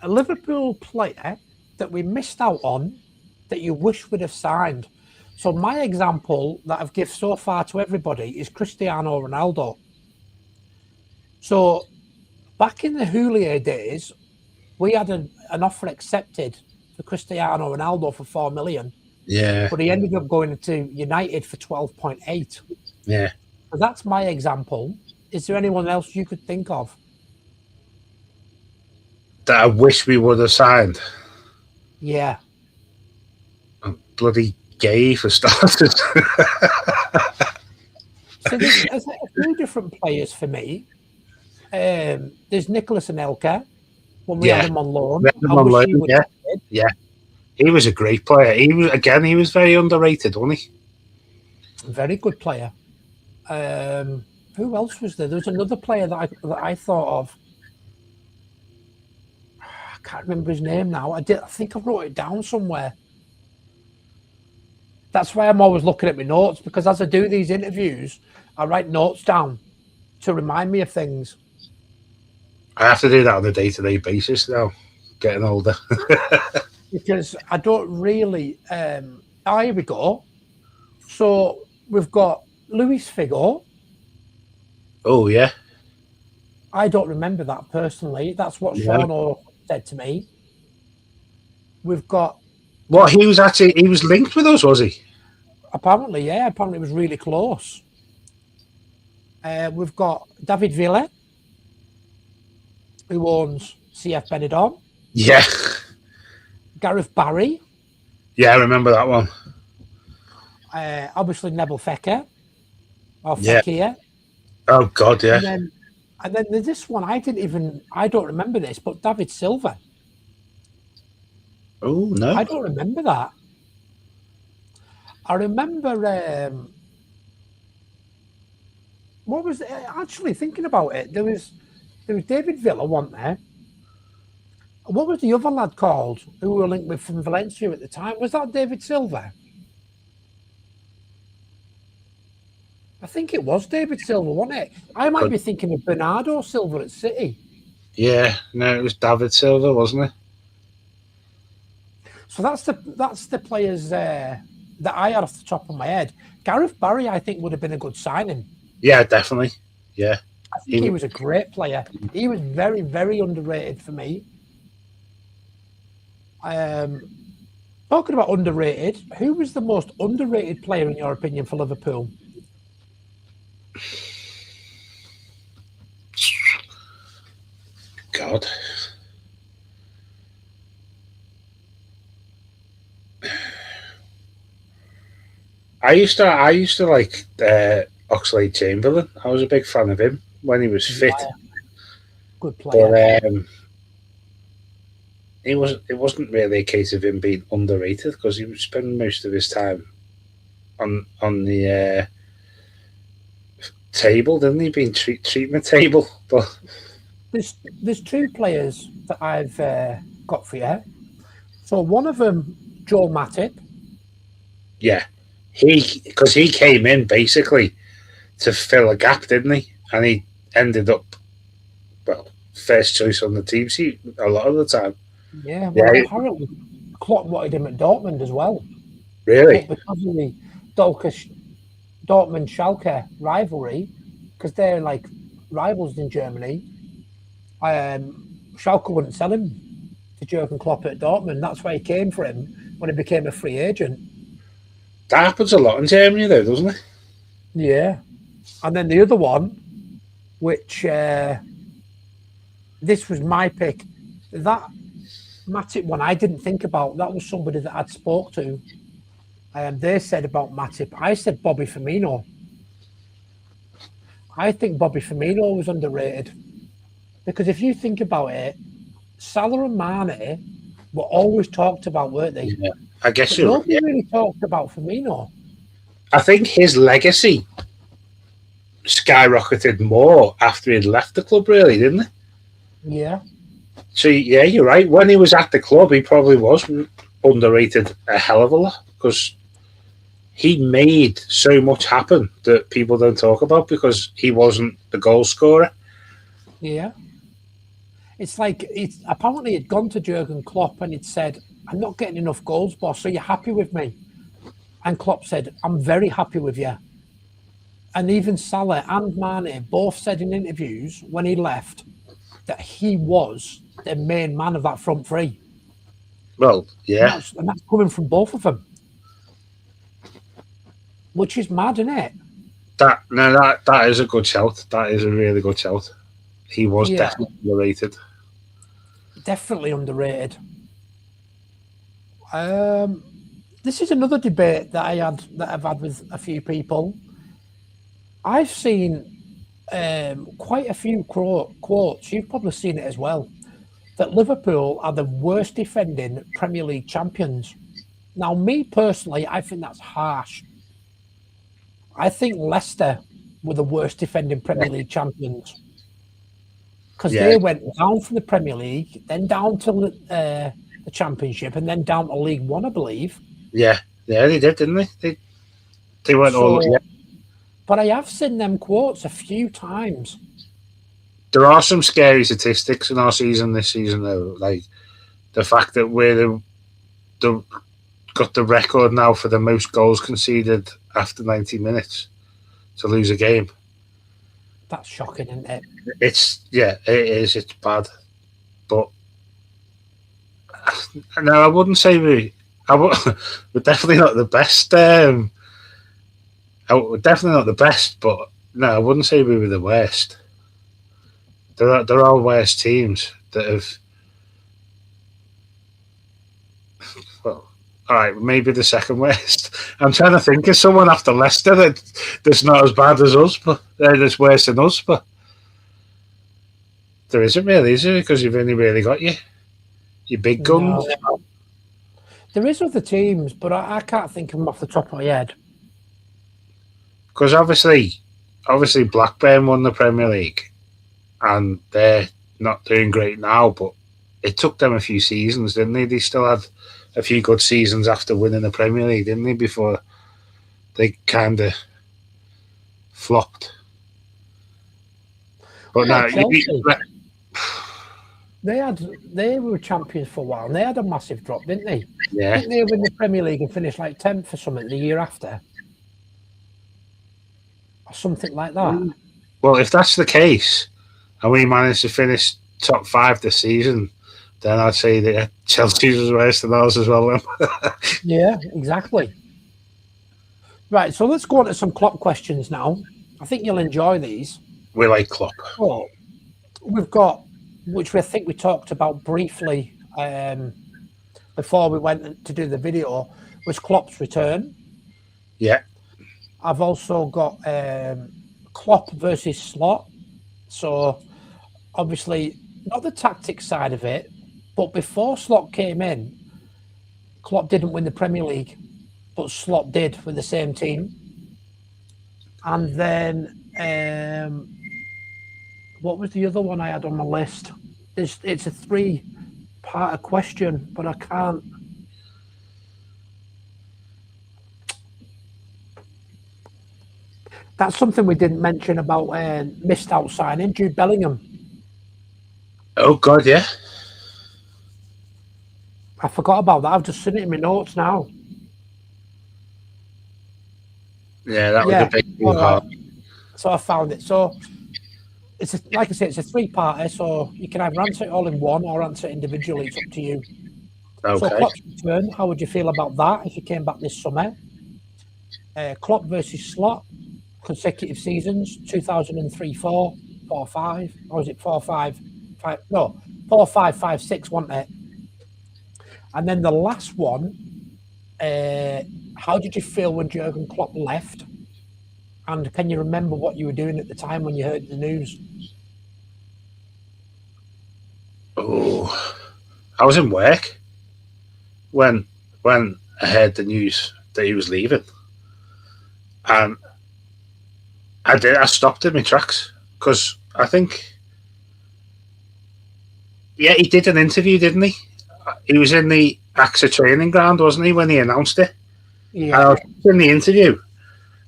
A Liverpool player that we missed out on that you wish we'd have signed. So my example that I've given so far to everybody is Cristiano Ronaldo. So back in the Houllier days, we had an offer accepted for Cristiano Ronaldo for 4 million. Yeah. But he ended up going to United for 12.8. Yeah. So that's my example. Is there anyone else you could think of? That I wish we would have signed? Yeah. I'm bloody gay for starters. So there's a few different players for me. There's Nicholas Anelka when we had him on loan. Yeah. He was a great player. He was very underrated, wasn't he? Very good player. Who else was there? There was another player that I thought of. I can't remember his name now. I think I wrote it down somewhere. That's why I'm always looking at my notes, because as I do these interviews, I write notes down to remind me of things. I have to do that on a day-to-day basis now, getting older. Because I don't really... here we go. So we've got Luis Figo. Oh, yeah. I don't remember that personally. That's what Sean said to me. We've got... What, he was linked with us, was he? Apparently, yeah. Apparently it was really close. We've got David Villa, who owns CF Benidorm. Yeah. Gareth Barry. Yeah, I remember that one. Obviously Neville Fekir. Or Fekir. Oh, God, yeah. And then there's this one, I don't remember this, but David Silva. Oh, no. I don't remember that. I remember... what was it? Actually thinking about it? There was David Villa, wasn't there? What was the other lad called who we were linked with from Valencia at the time? Was that David Silva? I think it was David Silva, wasn't it? I might be thinking of Bernardo Silva at City. Yeah, no, it was David Silva, wasn't it? So that's the players that I had off the top of my head. Gareth Barry, I think, would have been a good signing. Yeah, definitely. Yeah. I think he was a great player. He was very, very underrated for me. Talking about underrated, who was the most underrated player in your opinion for Liverpool? God. I used to like Oxlade-Chamberlain. I was a big fan of him when he was fit. Good player. But it wasn't really a case of him being underrated, because he was spending most of his time on the table, didn't he? Being treatment table. But there's two players that I've got for you. So one of them, Joel Matip. Yeah, because he came in basically to fill a gap, didn't he? And he ended up, well, first choice on the team sheet a lot of the time. Yeah, well, apparently Klopp wanted him at Dortmund as well. Really? But because of the Dortmund-Schalke rivalry, because they're like rivals in Germany, Schalke wouldn't sell him to Jurgen Klopp at Dortmund. That's why he came for him. when he became a free agent. That happens a lot in Germany, though, doesn't it? Yeah. And then the other one, which this was my pick, that Matip one I didn't think about. That was somebody that I'd spoke to. They said about Matip. I said Bobby Firmino. I think Bobby Firmino was underrated. Because if you think about it, Salah and Mane were always talked about, weren't they? Yeah, I guess but you're nobody right. really talked about Firmino. I think his legacy skyrocketed more after he'd left the club, really, didn't it? Yeah. So, yeah, you're right. When he was at the club, he probably was underrated a hell of a lot because he made so much happen that people don't talk about because he wasn't the goal scorer. Yeah. It's like, apparently he'd gone to Jurgen Klopp and he'd said, I'm not getting enough goals, boss. Are you happy with me? And Klopp said, I'm very happy with you. And even Salah and Mane both said in interviews when he left that he was the main man of that front three. Well, yeah. And that's coming from both of them. Which is mad, isn't it? That is a good shout. That is a really good shout. He was definitely underrated. Definitely underrated. This is another debate that I've had with a few people. I've seen quite a few quotes. You've probably seen it as well. That Liverpool are the worst defending Premier League champions. Now, me personally, I think that's harsh. I think Leicester were the worst defending Premier League champions because they went down from the Premier League, then down to the Championship, and then down to League One, I believe. Yeah, they did, didn't they? They went all. Yeah. But I have seen them quotes a few times. There are some scary statistics in our season this season, though. Like the fact that we're got the record now for the most goals conceded after 90 minutes to lose a game. That's shocking, isn't it? It is. It's bad. But no, I wouldn't say we're definitely not the best. We're definitely not the best, but no, I wouldn't say we were the worst. There are worse teams that have. Well, all right, maybe the second worst. I'm trying to think of someone after Leicester that's not as bad as us, but that's worse than us. But there isn't really, is there? Because you've only really got your big guns. No. There is other teams, but I can't think of them off the top of my head. Because obviously Blackburn won the Premier League, and they're not doing great now. But it took them a few seasons, didn't they? They still had a few good seasons after winning the Premier League, didn't they? Before they kind of flopped. But now they were champions for a while, and they had a massive drop, didn't they? Yeah. Didn't they win the Premier League and finish like 10th or something the year after? Or something like that. Well, if that's the case, and we managed to finish top 5 this season, then I'd say that Chelsea's was worse than ours as well. Yeah, exactly. Right, so let's go on to some Klopp questions now. I think you'll enjoy these. We like Klopp. Oh, we've got, which I think we talked about briefly before we went to do the video, was Klopp's return. Yeah. I've also got Klopp versus Slot. So, obviously, not the tactics side of it, but before Slot came in, Klopp didn't win the Premier League, but Slot did with the same team. And then, what was the other one I had on my list? It's a 3-part question, but I can't. That's something we didn't mention about missed out signing, Jude Bellingham. Oh, God, yeah. I forgot about that. I've just seen it in my notes now. Yeah, that was a big deal. Right. So I found it. So it's like I said, it's a 3-parter. So you can either answer it all in one or answer it individually. It's up to you. So Okay. Klopp's return, how would you feel about that if he came back this summer? Klopp versus Slot, consecutive seasons, 2003-4, 4-5, or was it 4-5-5? No, 4-5-5-6, wasn't it? And then the last one, how did you feel when Jurgen Klopp left? And can you remember what you were doing at the time when you heard the news? Oh, I was in work when I heard the news that he was leaving, and I stopped in my tracks because I think, yeah, he did an interview, didn't he? He was in the AXA training ground, wasn't he, when he announced it? Yeah. And I was in the interview,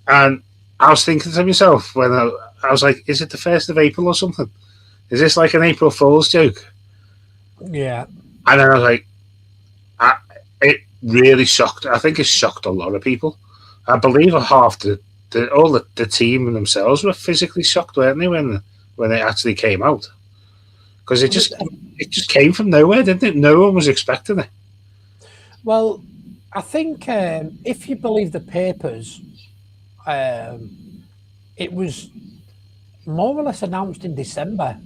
and I was thinking to myself when I was like, "Is it the 1st of April or something? Is this like an April Fool's joke?" Yeah. And then I was like, it really shocked. I think it shocked a lot of people. I believe half the team and themselves were physically shocked, weren't they, when it actually came out? Because it just came from nowhere, didn't it? No one was expecting it. Well, I think if you believe the papers, it was more or less announced in December.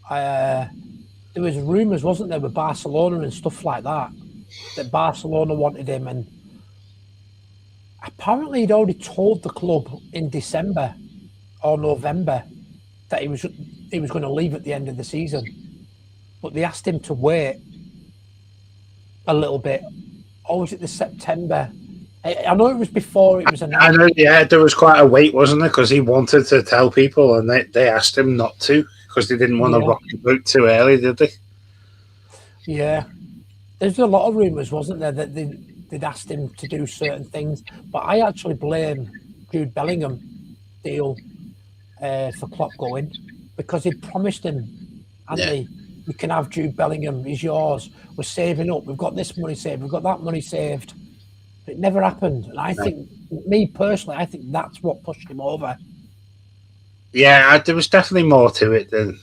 There was rumours, wasn't there, with Barcelona and stuff like that Barcelona wanted him, and apparently he'd already told the club in December or November that he was going to leave at the end of the season, but they asked him to wait a little bit. Or was it the September? I know it was before it was announced. I know, yeah, there was quite a wait, wasn't there? Because he wanted to tell people, and they asked him not to because they didn't want to rock the boat too early, did they? Yeah. There's a lot of rumours, wasn't there, that they'd asked him to do certain things. But I actually blame Jude Bellingham deal for Klopp going, because he'd promised him, hadn't he? You can have Jude Bellingham, he's yours. We're saving up. We've got this money saved. We've got that money saved. It never happened. And I think, me personally, I think that's what pushed him over. Yeah, there was definitely more to it than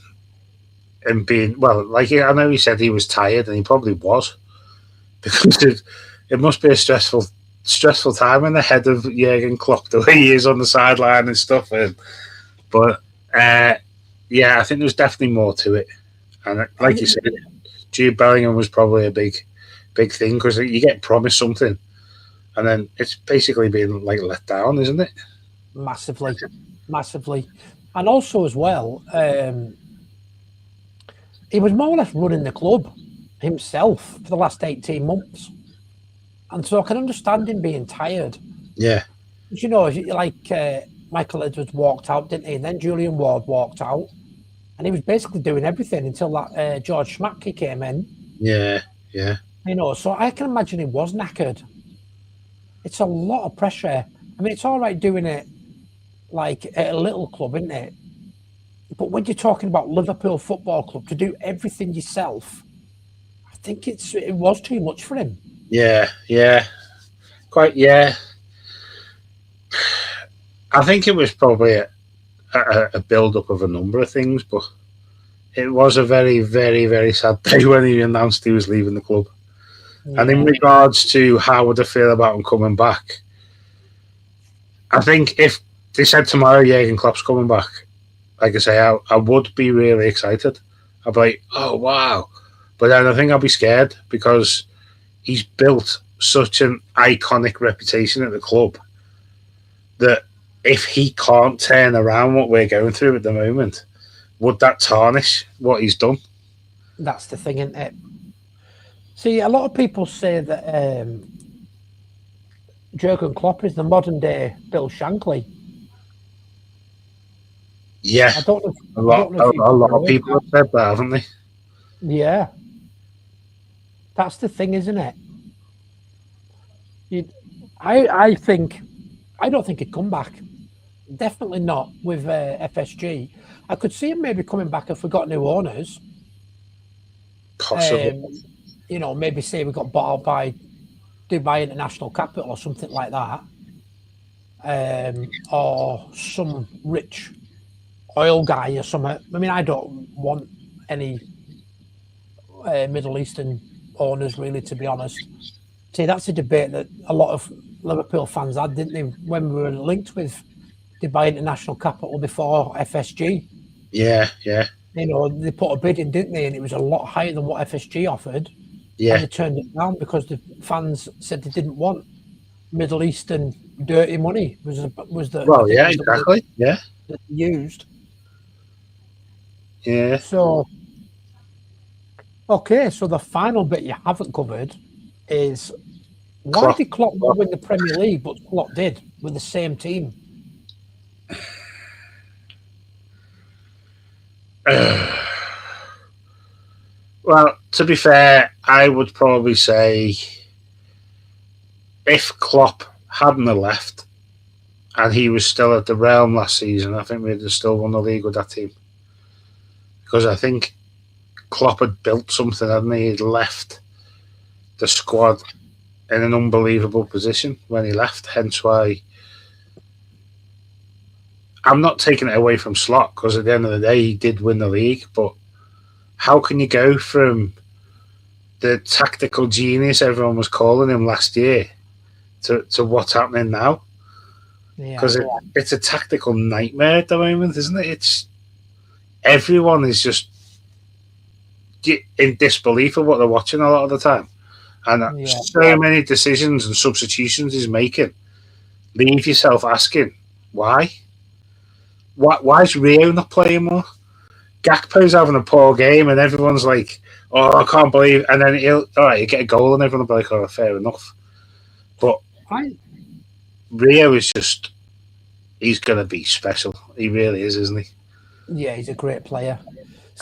him being, well, like, I know he said he was tired, and he probably was, because it must be a stressful time in the head of Jurgen Klopp, the way he is on the sideline and stuff. But yeah, I think there was definitely more to it. And like you said, Jude Bellingham was probably a big thing, because you get promised something, and then it's basically being like let down, isn't it? Massively. And also as well, he was more or less running the club himself for the last 18 months. And so I can understand him being tired. Yeah. But, you know, like Michael Edwards walked out, didn't he? And then Julian Ward walked out. And he was basically doing everything until that George Schmadtke came in. Yeah. You know, so I can imagine he was knackered. It's a lot of pressure. I mean, it's all right doing it like at a little club, isn't it? But when you're talking about Liverpool Football Club, to do everything yourself, I think it was too much for him. Yeah. Quite, yeah. I think it was probably a build-up of a number of things, but it was a very, very, very sad day when he announced he was leaving the club. Yeah. And in regards to how would I feel about him coming back, I think if they said tomorrow Jurgen Klopp's coming back, like I say, I would be really excited. I'd be like, oh, wow. But then I think I'll be scared, because he's built such an iconic reputation at the club that if he can't turn around what we're going through at the moment, would that tarnish what he's done? That's the thing, isn't it? See, a lot of people say that Jurgen Klopp is the modern day Bill Shankly. Yeah, I don't know a lot of people have said that, haven't they? Yeah, that's the thing, isn't it? I don't think he'd come back. Definitely not with FSG. I could see him maybe coming back if we got new owners. Possibly. You know, maybe say we got bought out by Dubai International Capital or something like that. Or some rich oil guy or something. I mean, I don't want any Middle Eastern owners, really, to be honest. See, that's a debate that a lot of Liverpool fans had, didn't they, when we were linked with Dubai International Capital before FSG. Yeah. You know, they put a bid in, didn't they? And it was a lot higher than what FSG offered. Yeah. And they turned it down because the fans said they didn't want Middle Eastern dirty money. Exactly. Yeah. That they used. Yeah. So, okay, so the final bit you haven't covered is why did Klopp not win the Premier League, but Klopp did with the same team? Well, to be fair, I would probably say if Klopp hadn't have left and he was still at the Realm last season, I think we'd have still won the league with that team. Because I think Klopp had built something, hadn't he? He'd left the squad in an unbelievable position when he left, hence why I'm not taking it away from Slot, because at the end of the day he did win the league, but how can you go from the tactical genius everyone was calling him last year to what's happening now? Because it's a tactical nightmare at the moment, isn't it? It's everyone is just in disbelief of what they're watching a lot of the time, and so many decisions and substitutions he's making leave yourself asking why is Rio not playing more? Gakpo's having a poor game and everyone's like, oh, I can't believe, and then he'll get a goal and everyone will be like, oh, fair enough. But Rio is just, he's going to be special. He really is, isn't he? Yeah, he's a great player.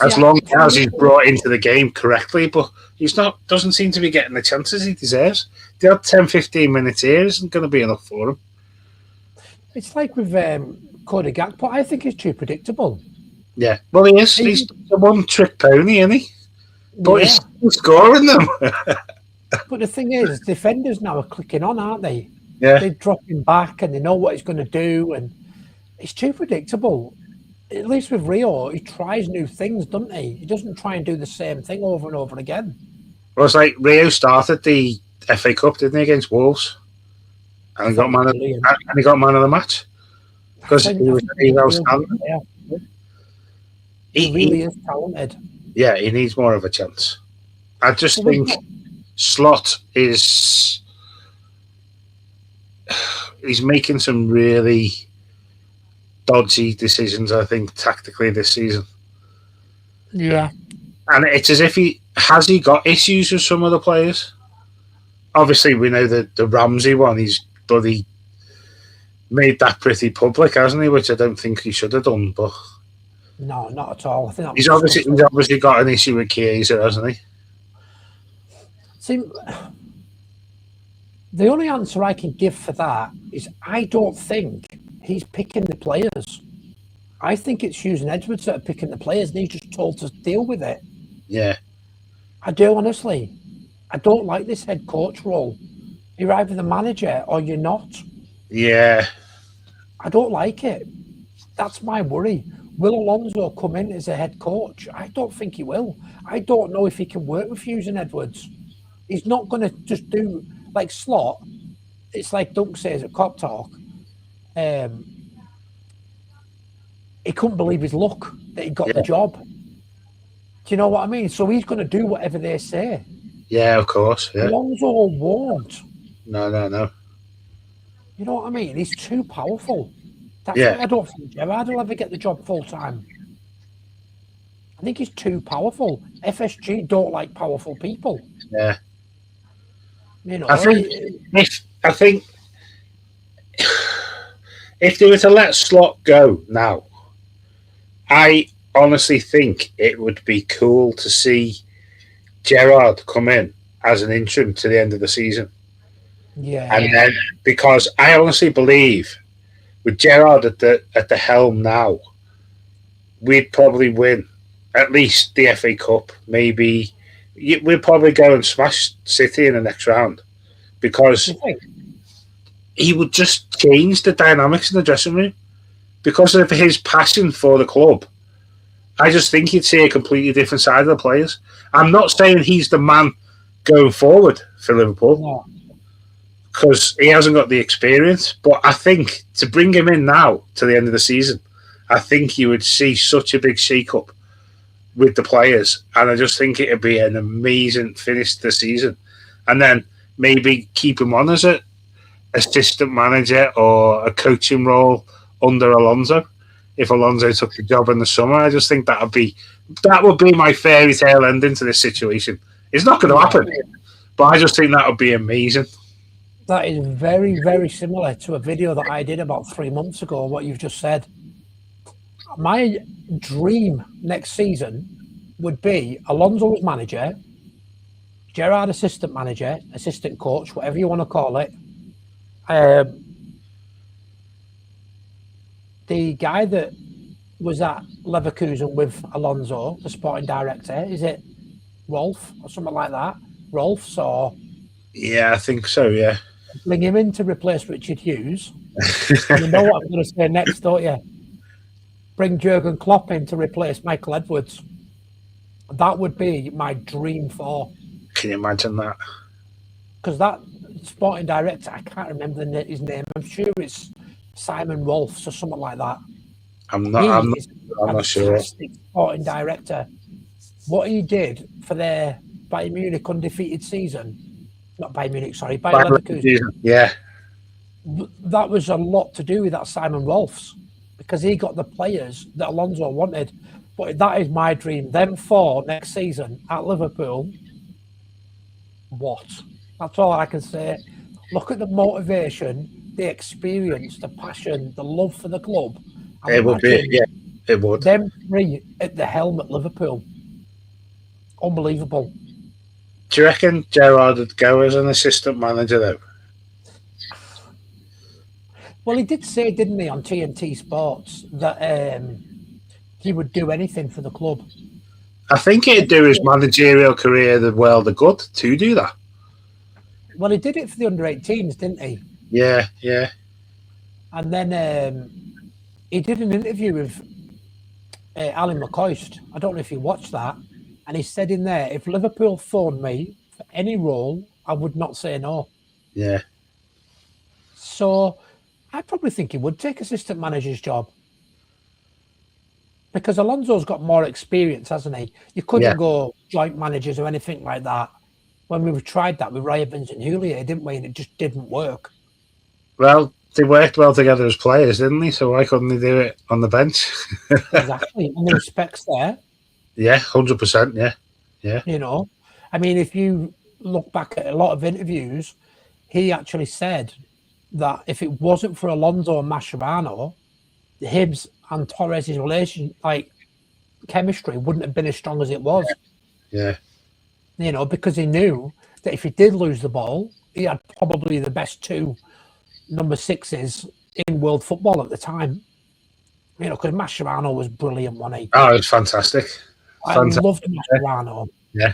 As long as he's brought into the game correctly, but doesn't seem to be getting the chances he deserves. The odd 10-15 minutes here isn't going to be enough for him. It's like with KOA Gakpo. I think he's too predictable. Yeah, well, he is. He's the one-trick pony, isn't he? But he's still scoring them. But the thing is, defenders now are clicking on, aren't they? Yeah. They're dropping back and they know what he's going to do, and he's too predictable. At least with Rio, he tries new things, doesn't he? He doesn't try and do the same thing over and over again. Well, it's like Rio started the FA Cup, didn't he, against Wolves? And he got man of the match. Because he was outstanding. He really is talented. Yeah, he needs more of a chance. I just think Slot he's making some really dodgy decisions, I think, tactically this season. Yeah. And it's as if he got issues with some of the players. Obviously, we know that the Ramsey one, he's bloody made that pretty public, hasn't he? Which I don't think he should have done, but no, not at all. I think he's obviously got an issue with Chiesa, hasn't he? See, the only answer I can give for that is I don't think he's picking the players. I think it's Hughes and Edwards that are picking the players, and he's just told to deal with it. Yeah. I do, honestly. I don't like this head coach role. You're either the manager or you're not. Yeah. I don't like it. That's my worry. Will Alonso come in as a head coach? I don't think he will. I don't know if he can work with Hughes and Edwards. He's not going to just do like Slot. It's like Doug says at Cop Talk. He couldn't believe his luck that he got the job. Do you know what I mean? So he's going to do whatever they say. Yeah, of course. Yeah. Alonso won't. No. You know what I mean? He's too powerful. That's why I don't think Gerrard will ever get the job full time. I think he's too powerful. FSG don't like powerful people. Yeah. You know, I think if they were to let Slot go now, I honestly think it would be cool to see Gerrard come in as an interim to the end of the season. Yeah. And then, because I honestly believe with Gerrard at the helm now, we'd probably win at least the FA Cup. Maybe we'd probably go and smash City in the next round, because he would just change the dynamics in the dressing room because of his passion for the club. I just think you'd see a completely different side of the players. I'm not saying he's the man going forward for Liverpool because he hasn't got the experience. But I think to bring him in now to the end of the season, I think you would see such a big shake-up with the players, and I just think it'd be an amazing finish to the season. And then maybe keep him on as an assistant manager or a coaching role under Alonso. If Alonso took the job in the summer, I just think that would be my fairy tale ending to this situation. It's not going to happen, but I just think that would be amazing. That is very, very similar to a video that I did about 3 months ago, what you've just said. My dream next season would be Alonso as manager, Gerrard assistant manager, assistant coach, whatever you want to call it. The guy that was at Leverkusen with Alonso, the sporting director, is it Rolf or something like that? Rolf, or yeah, I think so. Yeah, bring him in to replace Richard Hughes. You know what I'm going to say next, don't you? Bring Jurgen Klopp in to replace Michael Edwards. That would be my dream for. Can you imagine that? Because that sporting director, I can't remember his name. I'm sure it's Simon Wolfs or something like that. I'm not sure. Sporting director. What he did for their Bayern Munich undefeated season, not Bayern Munich, sorry, Bayern Leverkusen. Yeah. That was a lot to do with that Simon Wolfs, because he got the players that Alonso wanted. But that is my dream. Them four next season at Liverpool. What? That's all I can say. Look at the motivation, the experience, the passion, the love for the club. It would be, yeah, it would. Them three at the helm at Liverpool. Unbelievable. Do you reckon Gerrard would go as an assistant manager, though? Well, he did say, didn't he, on TNT Sports, that he would do anything for the club. I think he'd do his managerial career the world of good to do that. Well, he did it for the under-18s, didn't he? Yeah, yeah. And then he did an interview with Alan McCoist. I don't know if you watched that. And he said in there, if Liverpool phoned me for any role, I would not say no. Yeah. So I probably think he would take assistant manager's job. Because Alonso's got more experience, hasn't he? You couldn't go joint managers or anything like that. When we tried that with Ray Evans and Julia, didn't we? And it just didn't work. Well, they worked well together as players, didn't they? So why couldn't they do it on the bench? Exactly. And the respect's there. Yeah, 100%. Yeah. Yeah. You know, I mean, if you look back at a lot of interviews, he actually said that if it wasn't for Alonso and Mascherano, Hibbs and Torres' relation, like chemistry, wouldn't have been as strong as it was. Yeah. You know, because he knew that if he did lose the ball, he had probably the best two number sixes in world football at the time. You know, because Mascherano was brilliant, wasn't he? Oh, it was fantastic. I loved Mascherano. Yeah.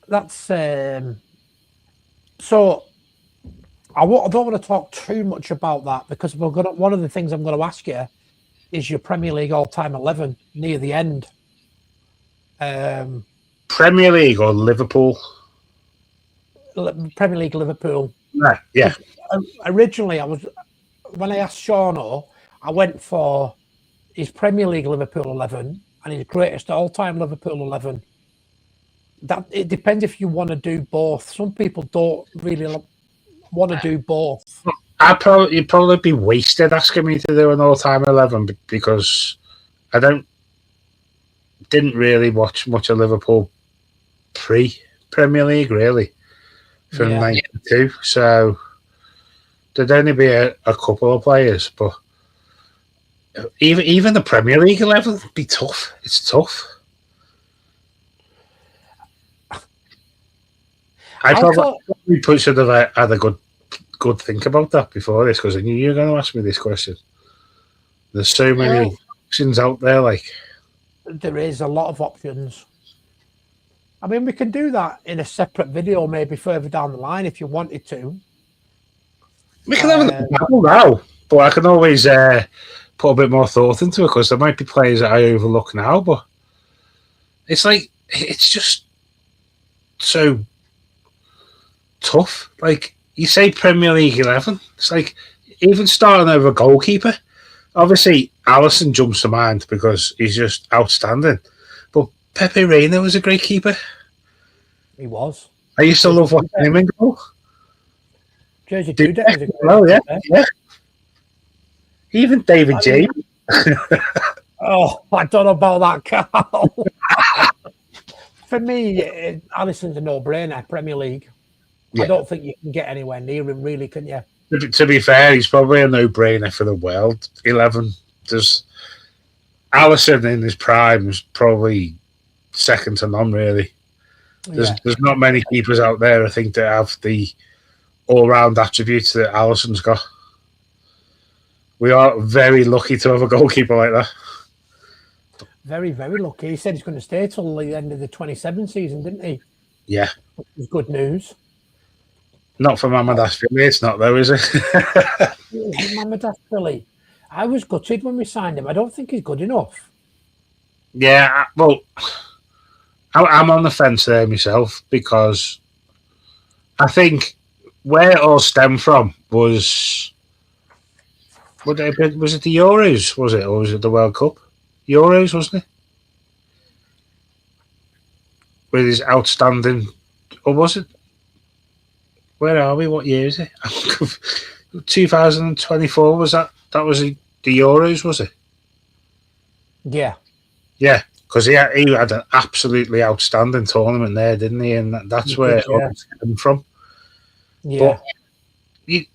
That's so. I don't want to talk too much about that because one of the things I'm going to ask you is your Premier League all-time 11 near the end. Premier League or Liverpool? Premier League, Liverpool. Yeah. Originally, when I asked Shauno, I went for his Premier League Liverpool 11 and his greatest all-time Liverpool 11. That it depends if you want to do both. Some people don't really want to do both. You'd probably be wasted asking me to do an all-time 11 because I didn't really watch much of Liverpool pre-Premier League really from 92. So there'd only be a couple of players, but even the Premier League 11 would be tough. It's tough. I probably should have had a good think about that before this because I knew you were going to ask me this question. There's so many options out there. Like there is a lot of options. I mean, we can do that in a separate video, maybe further down the line if you wanted to. We can have a battle now, but I can always put a bit more thought into it because there might be players that I overlook now. But it's like it's just so tough. Like, you say Premier League 11, it's like even starting over a goalkeeper. Obviously, Alisson jumps to mind because he's just outstanding. But Pepe Reina was a great keeper. He was. I used to love watching him in goal. Jersey Dudek was a great keeper. Yeah. Even David James. Oh, I don't know about that, Carl. For me, Alisson's a no-brainer, Premier League. Yeah. I don't think you can get anywhere near him, really, can you? To be fair, he's probably a no-brainer for the world. 11. There's Alisson in his prime is probably second to none, really. There's not many keepers out there, I think, that have the all-round attributes that Alisson's got. We are very lucky to have a goalkeeper like that. Very, very lucky. He said he's going to stay till the end of the 27 season, didn't he? Yeah. Which was good news. Not for Mamadashvili, it's not though, is it? Mamadashvili. I was gutted when we signed him. I don't think he's good enough. Yeah, well, I'm on the fence there myself because I think where it all stemmed from was it the Euros, was it? Or was it the World Cup? Euros, wasn't it? With his outstanding, or was it? Where are we? What year is it? 2024 was that? That was the Euros, was it? Yeah. Yeah, because he had an absolutely outstanding tournament there, didn't he? And that's where it all came from. Yeah. But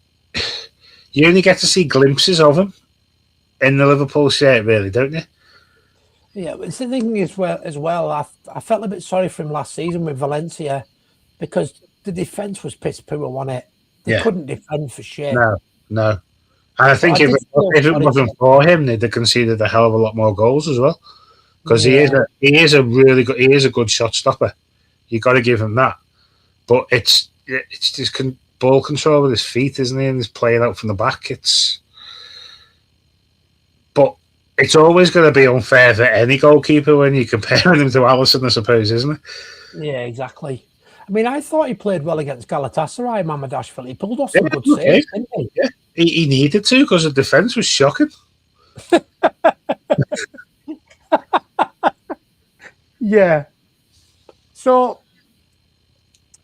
you only get to see glimpses of him in the Liverpool shirt, really, don't you? Yeah, but the thing is, I felt a bit sorry for him last season with Valencia because the defence was piss poor, wasn't it? They couldn't defend for shit. No. And I think if it wasn't for him, they'd have conceded a hell of a lot more goals as well. Because he is a good shot stopper. You got to give him that. But it's just ball control with his feet, isn't he? And he's playing out from the back. But it's always going to be unfair for any goalkeeper when you're comparing him to Alisson, I suppose, isn't it? Yeah, exactly. I mean, I thought he played well against Galatasaray, Mamadashvili. He pulled off some good saves, didn't he? Yeah, he needed to because the defence was shocking. Yeah. So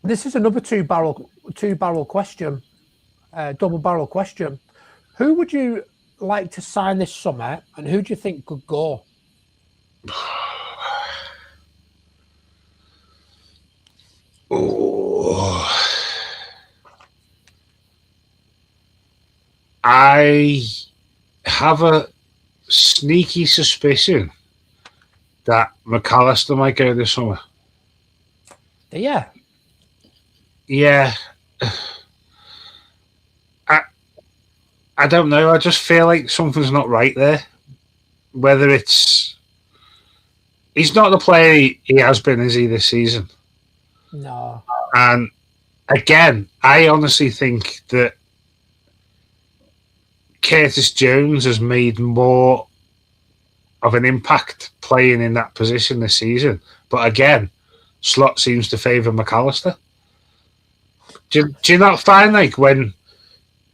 this is another two-barrel question, double-barrel question. Who would you like to sign this summer, and who do you think could go? Oh, I have a sneaky suspicion that McAllister might go this summer. Yeah. Yeah. I don't know. I just feel like something's not right there. Whether he's not the player he has been, is he, this season? No. And again, I honestly think that Curtis Jones has made more of an impact playing in that position this season. But again, Slot seems to favour McAllister. Do you not find like when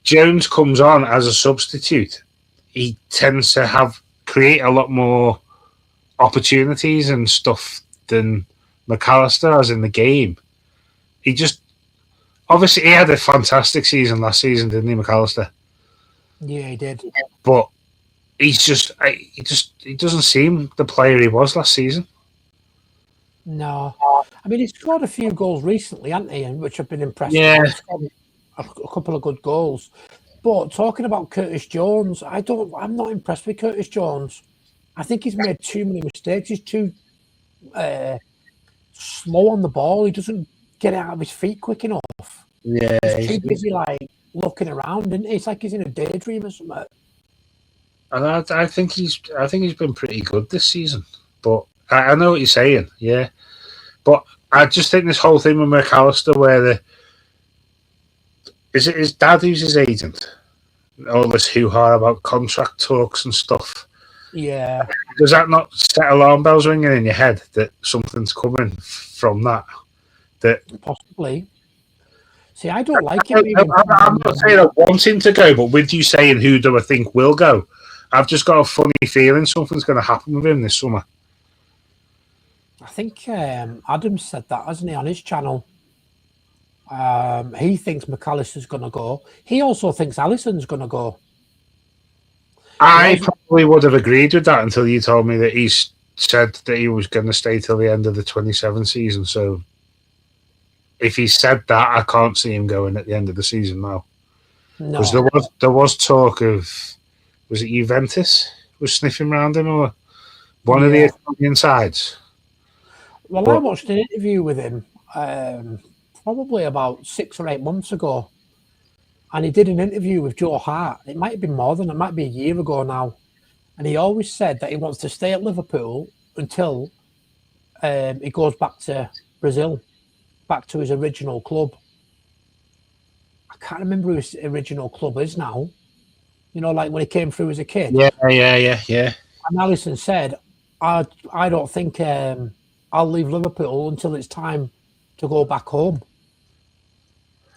Jones comes on as a substitute, he tends to create a lot more opportunities and stuff than McAllister has in the game? He had a fantastic season last season, didn't he, McAllister? Yeah, he did. But he doesn't seem the player he was last season. No. I mean, he's scored a few goals recently, hasn't he? Which I've been impressed with. He's scored a couple of good goals. But talking about Curtis Jones, I'm not impressed with Curtis Jones. I think he's made too many mistakes. He's too slow on the ball. He doesn't get out of his feet quick enough. Yeah, he's too busy looking around, isn't he? It's like he's in a daydream or something. And I think he's been pretty good this season. But I know what you're saying, yeah. But I just think this whole thing with McAllister, where is it his dad who's his agent? All this hoo-ha about contract talks and stuff. Yeah. Does that not set alarm bells ringing in your head that something's coming from that? That possibly. See, I don't like it. I'm not saying I want him to go, but with you saying who do I think will go, I've just got a funny feeling something's going to happen with him this summer. I think Adam said that, hasn't he, on his channel? He thinks McAllister's going to go. He also thinks Alisson's going to go. I probably would have agreed with that until you told me that he said that he was going to stay till the end of the 27 season. So if he said that, I can't see him going at the end of the season now. No. Because there was talk of, was it Juventus was sniffing around him or one of the Italian sides? Well, I watched an interview with him probably about 6 or 8 months ago. And he did an interview with Joe Hart. It might have been more than, it might be a year ago now. And he always said that he wants to stay at Liverpool until he goes back to Brazil, back to his original club. I can't remember who his original club is now. You know, like when he came through as a kid. Yeah. And Alisson said, I don't think I'll leave Liverpool until it's time to go back home.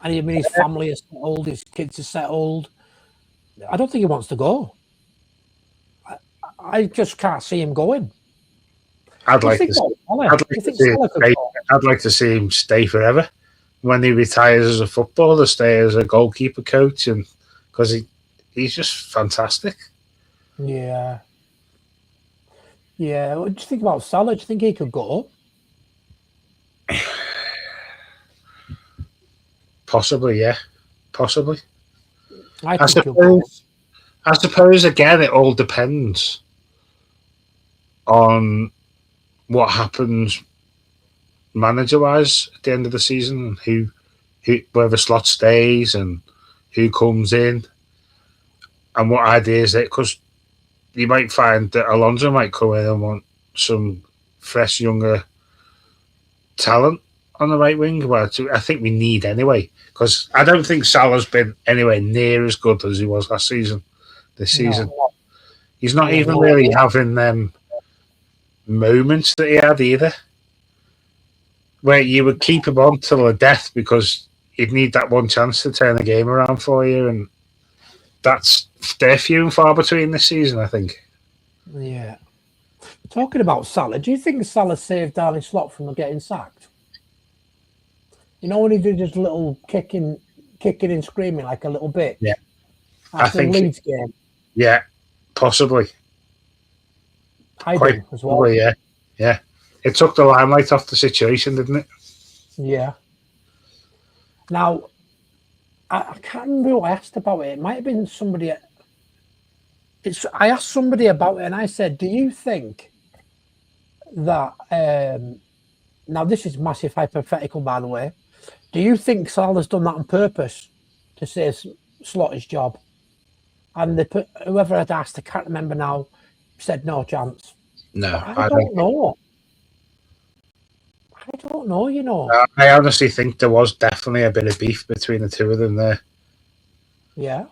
And I mean, his family is settled, his kids are settled. I don't think he wants to go. I just can't see him going. I'd like to see him stay forever. When he retires as a footballer, stay as a goalkeeper coach, and because he's just fantastic. Yeah. What do you think about Salah? Do you think he could go? Possibly, yeah. Possibly. I suppose again, it all depends on what happens manager-wise at the end of the season, who whether Slot stays and who comes in, and what ideas it. Because you might find that Alonso might come in and want some fresh, younger talent on the right wing, but I think we need anyway, because I don't think Salah's been anywhere near as good as he was last season. This season, he's not even really having them moments that he had either, where you would keep him on till the death because you'd need that one chance to turn the game around for you, and they're few and far between this season, I think. Yeah. Talking about Salah, do you think Salah saved Arne Slot from getting sacked? You know when he did his little kicking and screaming like a little bitch? Yeah. After the Leeds game? Yeah, possibly. I do as well. Probably, yeah. It took the limelight off the situation, didn't it? Yeah. Now, I can't remember who I asked about it. It might have been somebody. I asked somebody about it and I said, do you think that... now, this is massive hypothetical, by the way. Do you think Salah's done that on purpose to save Slot his job? And whoever I'd asked, I can't remember now, said no chance. No, I don't know. I don't know, you know. I honestly think there was definitely a bit of beef between the two of them there. Yeah.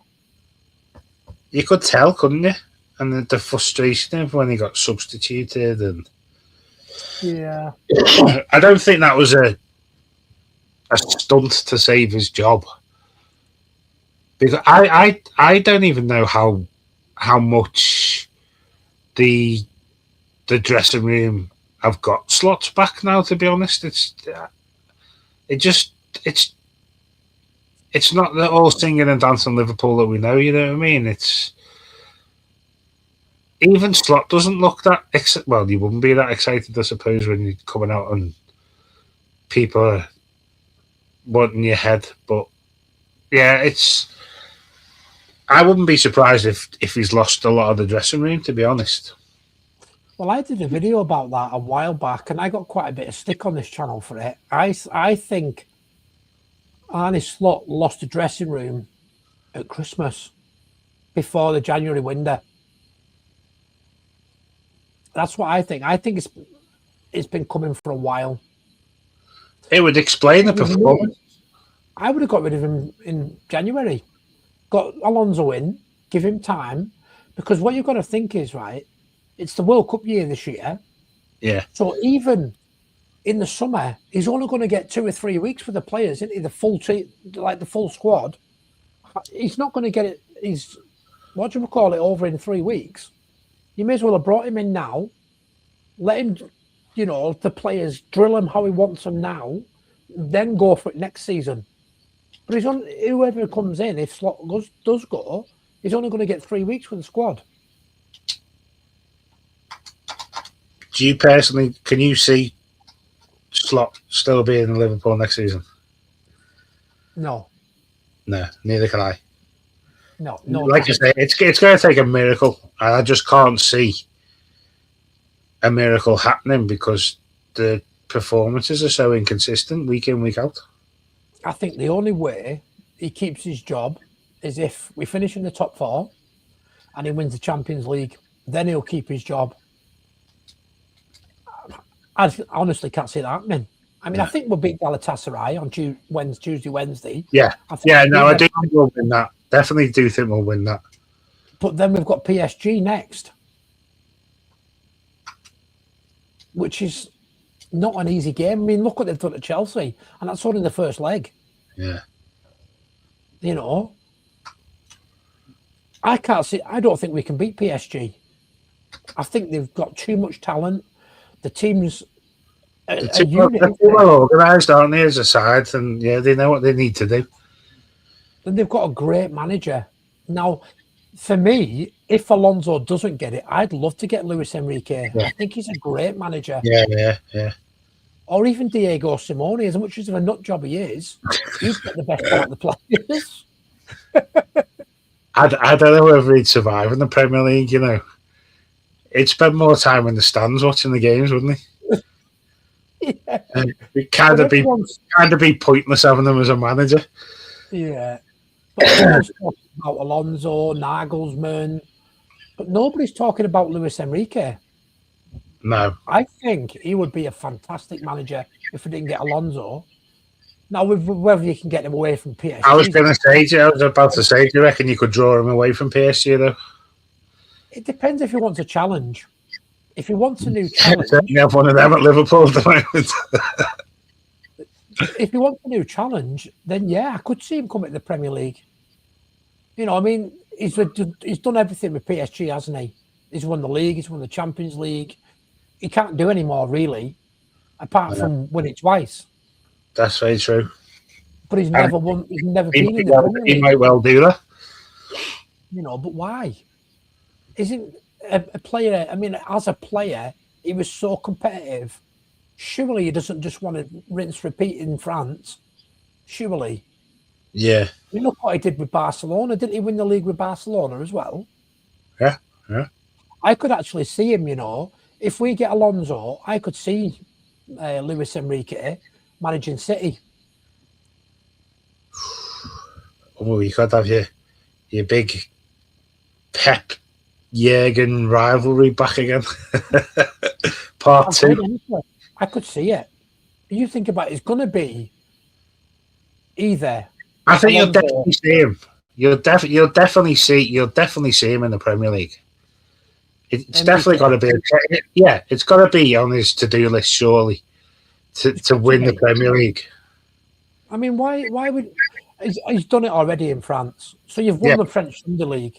You could tell, couldn't you? And the frustration of when he got substituted and... Yeah. I don't think that was a stunt to save his job, because I don't even know how much the dressing room have got Slots back now. To be honest, it's not the all singing and dancing Liverpool that we know. You know what I mean? It's even Slot doesn't look that well. You wouldn't be that excited, I suppose, when you're coming out and people are wanting your head. But yeah, I wouldn't be surprised if he's lost a lot of the dressing room, to be honest. Well, I did a video about that a while back, and I got quite a bit of stick on this channel for it. I think Arne Slot lost the dressing room at Christmas before the January window. That's what I think. I think it's been coming for a while. It would explain the performance. I would have got rid of him in January. Got Alonso in, give him time, because what you've got to think is, right, It's the World Cup year this year. Yeah. So even in the summer, he's only going to get 2 or 3 weeks for the players, isn't he? The full team, like the full squad. He's not going to get it. He's, what do you call it, over in 3 weeks? You may as well have brought him in now. Let him, the players drill him how he wants them now, then go for it next season. But whoever comes in, if Slot does go, he's only going to get 3 weeks with the squad. Do you personally, can you see Slot still being in Liverpool next season? No. No, neither can I. No. Like I say, it's going to take a miracle. And I just can't see a miracle happening because the performances are so inconsistent week in, week out. I think the only way he keeps his job is if we finish in the top 4 and he wins the Champions League. Then he'll keep his job. I honestly can't see that happening. I mean, I think we'll beat Galatasaray on Tuesday, Wednesday. Yeah, I do think we'll win that. Definitely do think we'll win that. But then we've got PSG next, which is not an easy game. I mean, look what they've done to Chelsea, and that's only the first leg. Yeah. I don't think we can beat PSG. I think they've got too much talent. The team's a unit. They're well organised, aren't they, as a side? And yeah, they know what they need to do. And they've got a great manager. Now, for me, if Alonso doesn't get it, I'd love to get Luis Enrique. Yeah. I think he's a great manager. Yeah. Or even Diego Simeone, as much as of a nut job he is, he's got the best part of the players. I don't know whether he'd survive in the Premier League, He'd spend more time in the stands watching the games, wouldn't he? Yeah. It'd kind of be pointless having him as a manager. Yeah. But everyone's talking about Alonso, Nagelsmann, but nobody's talking about Luis Enrique. No. I think he would be a fantastic manager if we didn't get Alonso. Now, whether you can get him away from PSG. I was about to say, do you reckon you could draw him away from PSG, though? It depends if he wants a challenge. If he wants a new challenge. You have one of them at Liverpool at the moment. If he wants a new challenge, then yeah, I could see him coming to the Premier League. He's done everything with PSG, hasn't he? He's won the league, he's won the Champions League. He can't do any more, really, apart from win it twice. That's very true. But he's never won. He's never been in the Premier League. He might well do that. But why? Isn't a player? I mean, as a player, he was so competitive. Surely he doesn't just want to rinse repeat in France. Surely. Yeah. You look what he did with Barcelona. Didn't he win the league with Barcelona as well? Yeah. I could actually see him, if we get Alonso, I could see Luis Enrique managing City. Oh, you could have your big Pep Jurgen rivalry back again. Part 2. I could see it. You think about it, it's going to be either. I think you'll definitely see him. You'll definitely see him in the Premier League. It's definitely got to be. It's got to be on his to-do list, surely, to win the Premier League. I mean, why would he's done it already in France? So you've won the French Sunday League.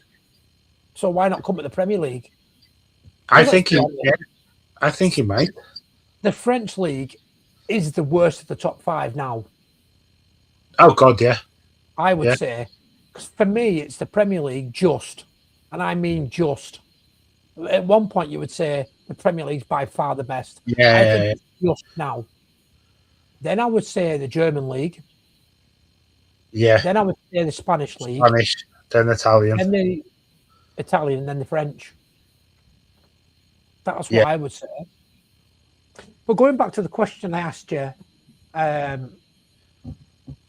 So why not come to the Premier League? I think he might. The French league is the worst of the top 5 now. Oh God, yeah. I would say, because for me, it's the Premier League just, and I mean just. At one point, you would say the Premier League's by far the best. Yeah, I think it's just now. Then I would say the German league. Yeah. Then I would say the Spanish league. Then Italian. Then the Italian, and then the French. That's what I would say. But going back to the question I asked you,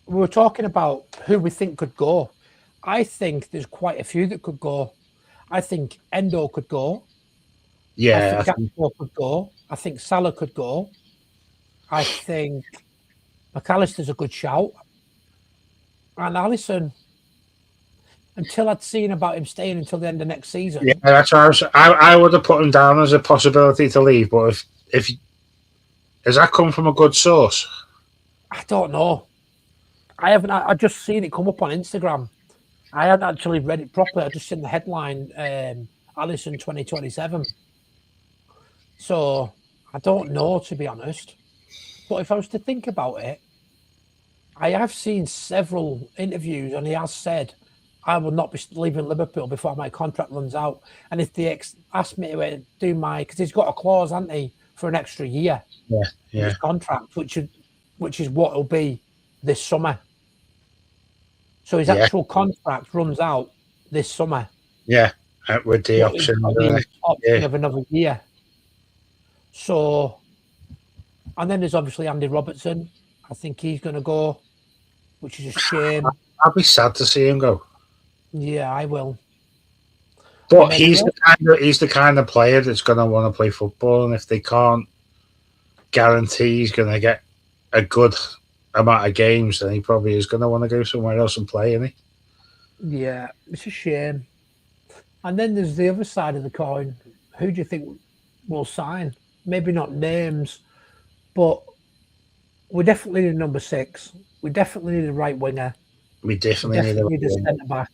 we were talking about who we think could go. I think there's quite a few that could go. I think Endo could go. Yeah. I think Gakpo could go. I think Salah could go. I think McAllister's a good shout. And Alisson. until I'd seen about him staying until the end of next season. Yeah, that's what I would have put him down as a possibility to leave. But if has that come from a good source? I don't know. I haven't. I just seen it come up on Instagram. I hadn't actually read it properly. I just seen the headline, Alisson 2027. So I don't know, to be honest. But if I was to think about it, I have seen several interviews, and he has said, "I will not be leaving Liverpool before my contract runs out." And if they ask me to do because he's got a clause, hasn't he, for an extra year? Yeah. His contract, which is what it'll be this summer. So his actual contract runs out this summer. Yeah, with the option of another year. So, and then there's obviously Andy Robertson. I think he's going to go, which is a shame. I'd be sad to see him go. Yeah, I will. But he's the kind of player that's going to want to play football, and if they can't guarantee he's going to get a good amount of games, then he probably is going to want to go somewhere else and play, isn't he? Yeah, it's a shame. And then there's the other side of the coin. Who do you think will sign? Maybe not names, but we definitely need a number 6. We definitely need a right winger. We definitely need a centre back.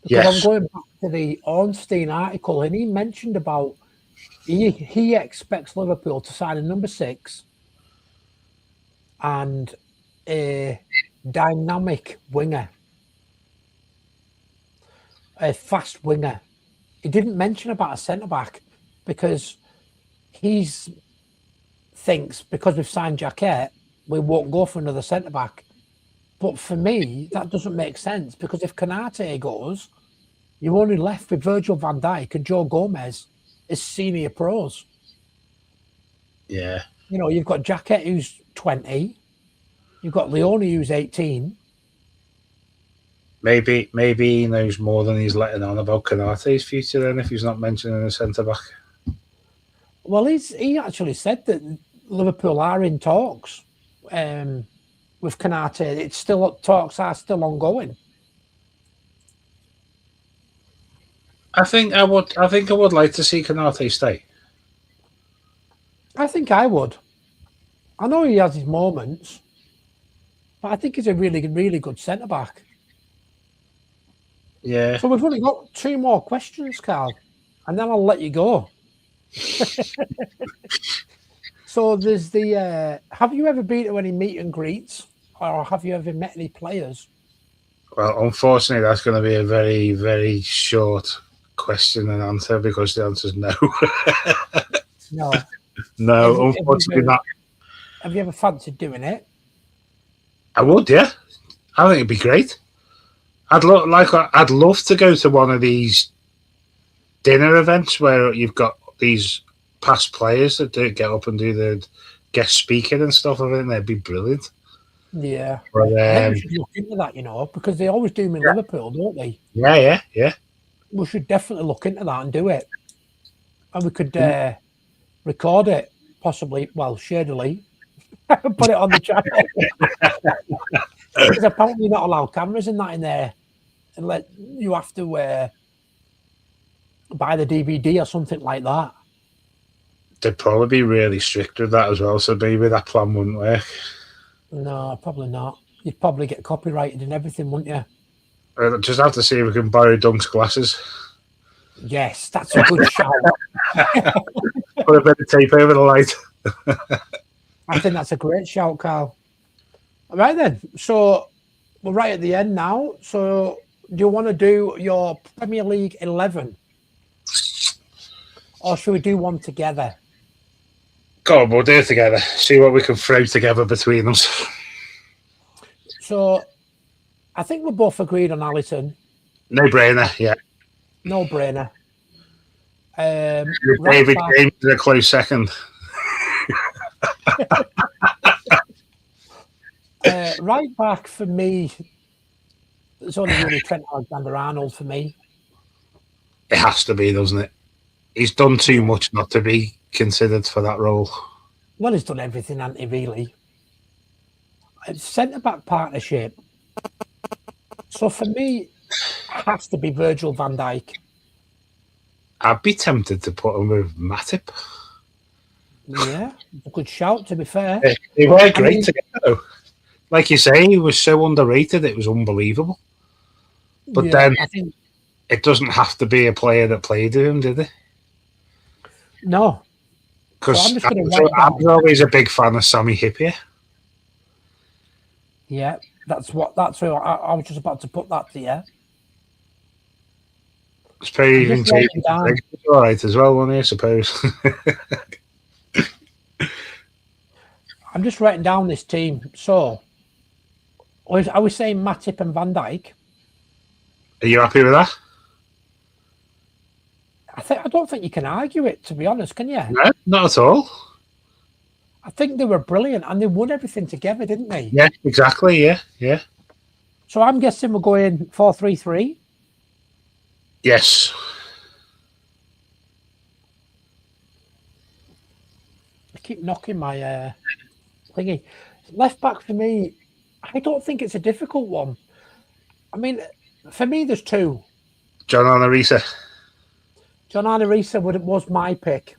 Yes. I'm going back to the Ornstein article, and he mentioned about he expects Liverpool to sign a number 6 and a dynamic winger, a fast winger. He didn't mention about a centre back because he thinks because we've signed Jaquet, we won't go for another centre back. But for me, that doesn't make sense because if Konate goes, you're only left with Virgil van Dijk and Joe Gomez as senior pros. Yeah. You know, you've got Jaquet who's 20. You've got Leone who's 18. Maybe he knows more than he's letting on about Konate's future then if he's not mentioning a centre-back. Well, he actually said that Liverpool are in talks with Konate. It's still talks are still ongoing. I think I would like to see Konate stay. I think I would. I know he has his moments, but I think he's a really, really good centre back. Yeah. So we've only got 2 more questions, Carl, and then I'll let you go. So there's the have you ever been to any meet and greets, or have you ever met any players? Well, unfortunately, that's going to be a very, very short question and answer because the answer is no. No, unfortunately not. Have you ever fancied doing it? I would, yeah. I think it'd be great. I'd love to go to one of these dinner events where you've got these past players that do get up and do the guest speaking and stuff. I think that'd be brilliant. Yeah, but, I think we should look into that, because they always do them in Liverpool, don't they? Yeah. We should definitely look into that and do it, and we could record it, possibly. Well, shadily, put it on the channel. Because apparently you're not allowed cameras in there, and you have to buy the DVD or something like that. They'd probably be really strict with that as well, so maybe that plan wouldn't work. No, probably not. You'd probably get copyrighted and everything, wouldn't you? I'd just have to see if we can borrow Dunk's glasses. Yes, that's a good shout. Put a bit of tape over the light. I think that's a great shout, Carl. All right then, so we're right at the end now. So do you want to do your Premier League 11? Or should we do one together? Go on, we'll do it together. See what we can throw together between us. So I think we're both agreed on Alisson. No brainer, yeah. No brainer. David James is a close second. Right back for me, it's only really Trent Alexander-Arnold for me. It has to be, doesn't it? He's done too much not to be considered for that role. Well, he's done everything, hasn't he, really? Centre-back partnership. So for me, has to be Virgil van Dijk. I'd be tempted to put him with Matip. Yeah, a good shout, to be fair. They were great together, though. Like you say, he was so underrated, it was unbelievable. But then I think it doesn't have to be a player that played with him, did it? No. Because so I was always a big fan of Sammy Hippier. Yeah, that's who I was just about to put that to you. It's pretty even all right as well, wasn't he, I suppose? I'm just writing down this team. So, are we saying Matip and Van Dijk? Are you happy with that? I don't think you can argue it, to be honest, can you? No, not at all. I think they were brilliant and they won everything together, didn't they? Yeah, exactly. Yeah. So I'm guessing we're going 4-3-3. Yes. I keep knocking my thingy. Left back for me, I don't think it's a difficult one. I mean, for me, there's two. John Arne was my pick.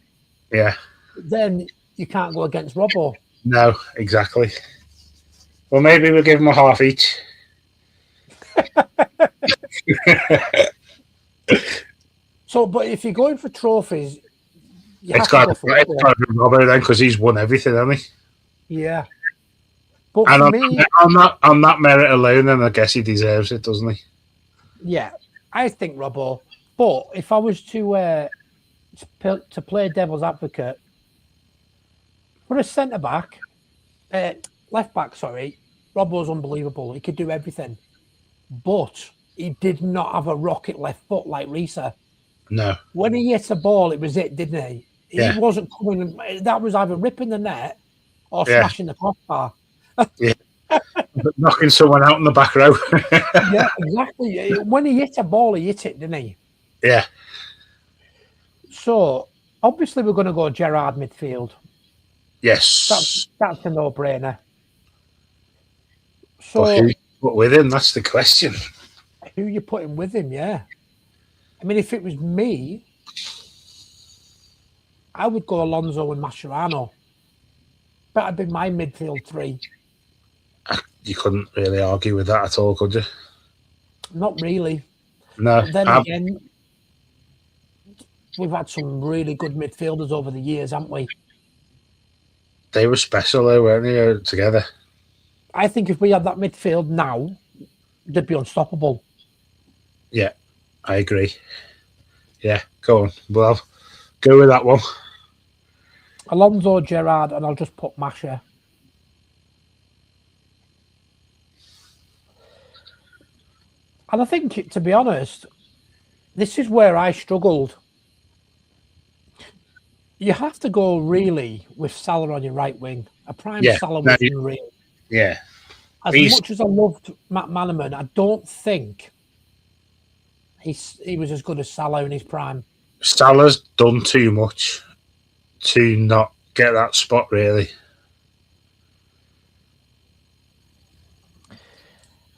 Yeah. Then you can't go against Robbo. No, exactly. Well, maybe we'll give him a half each. So, but if you're going for trophies, it's got to be Robbo then, because he's won everything, hasn't he? Yeah. But and for me, on that merit alone, then I guess he deserves it, doesn't he? Yeah, I think Robbo. But if I was to play devil's advocate, for a centre back, left back, sorry, Robbo's unbelievable. He could do everything, but he did not have a rocket left foot like Risa. No. When he hit a ball, it was it, didn't he? He wasn't coming. That was either ripping the net or smashing the crossbar. Yeah. Knocking someone out in the back row. Yeah, exactly. When he hit a ball, he hit it, didn't he? Yeah. So obviously we're going to go Gerrard midfield. Yes. That's a no-brainer. So but who you put with him? That's the question. Who you putting with him? Yeah. I mean, if it was me, I would go Alonso and Mascherano. That'd be my midfield three. You couldn't really argue with that at all, could you? Not really. No. But then again, we've had some really good midfielders over the years, haven't we? They were special, though, weren't they, together? I think if we had that midfield now, they'd be unstoppable. Yeah, I agree. Yeah, go on. Well, go with that one. Alonso, Gerrard, and I'll just put Mascher. And I think, to be honest, this is where I struggled. You have to go really with Salah on your right wing. A prime Salah was unreal. Yeah. As much as I loved Matt Manaman, I don't think he was as good as Salah in his prime. Salah's done too much to not get that spot, really.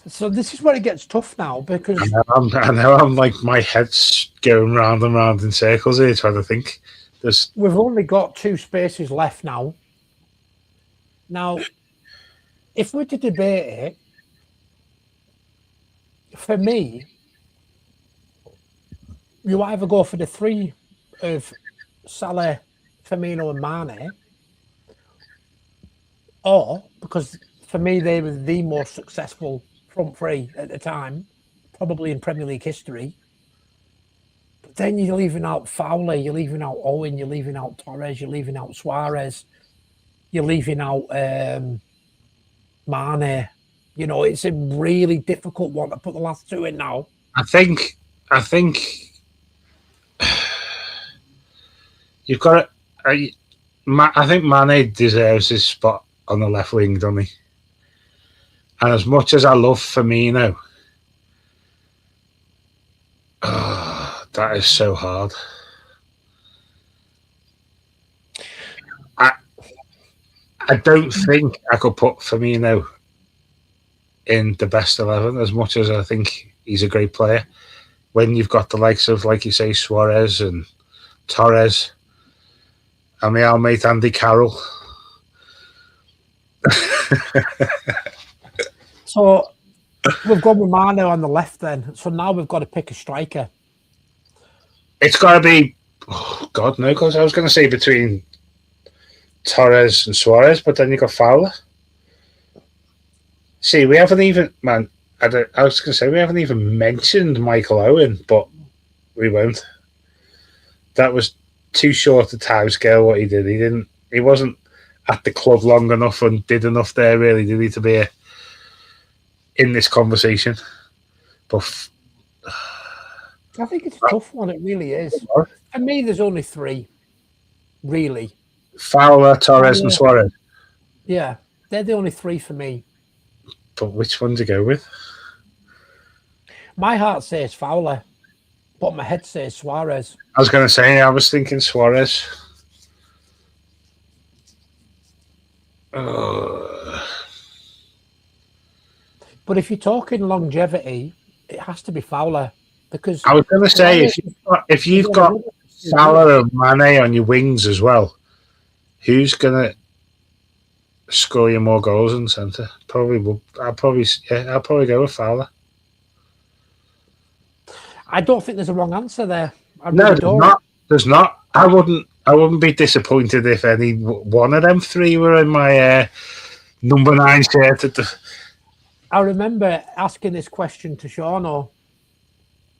So this is where it gets tough now, because I know I'm like, my head's going round and round in circles here trying to think. We've only got 2 spaces left now. Now, if we're to debate it, for me, you either go for the 3 of Salah, Firmino and Mane, or, because for me they were the most successful front 3 at the time, probably in Premier League history. But then you're leaving out Fowler, you're leaving out Owen, you're leaving out Torres, you're leaving out Suarez, you're leaving out Mane. You know, it's a really difficult one to put the last 2 in now. I think you've got it. I think Mane deserves his spot on the left wing, doesn't he? And as much as I love Firmino, that is so hard. I don't think I could put Firmino in the best 11 as much as I think he's a great player. when you've got the likes of, like you say, Suarez and Torres and my old mate Andy Carroll. So we've gone with Mane on the left then. So now we've got to pick a striker. It's got to be, oh God, no, because I was going to say between Torres and Suarez, but then you got Fowler. See, we haven't even, man, I was going to say we haven't even mentioned Michael Owen, but we won't. That was too short a time scale what he did. He wasn't at the club long enough and did enough there, really, did he, to be in this conversation. But I think it's a tough one. It really is. For me, there's only three, really. Fowler, Torres, and Suarez. Yeah, they're the only three for me. But which one to go with? My heart says Fowler, but my head says Suarez. I was going to say, I was thinking Suarez. But if you're talking longevity, it has to be Fowler. Because I was going to say, if you've got Salah and Mane on your wings as well, who's going to score you more goals in the centre? I'll probably go with Fowler. I don't think there's a wrong answer there. There's not. I wouldn't be disappointed if any one of them three were in my number 9 shirt. I remember asking this question to Sean, or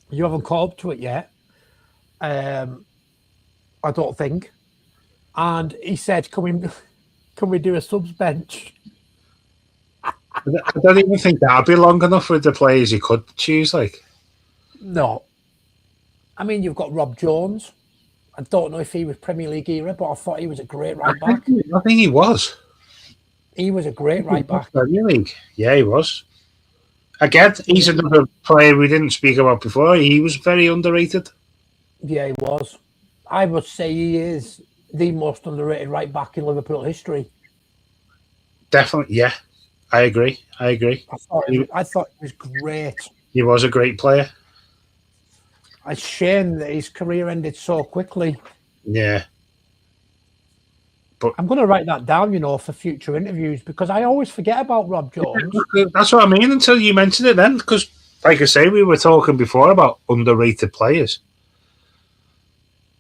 you haven't caught up to it yet. I don't think. And he said, can we do a subs bench? I don't even think that'd be long enough with the players you could choose. Like, no. I mean, you've got Rob Jones. I don't know if he was Premier League era, but I thought he was a great right back. I think he was. He was a great right back. Premier League. Yeah, he was. Again, he's another player we didn't speak about before. He was very underrated. Yeah, he was. I would say he is the most underrated right back in Liverpool history. Definitely, yeah. I agree. I thought he was great. He was a great player. It's a shame that his career ended so quickly. Yeah. But I'm going to write that down, for future interviews, because I always forget about Rob Jones. That's what I mean until you mentioned it then, because, like I say, we were talking before about underrated players.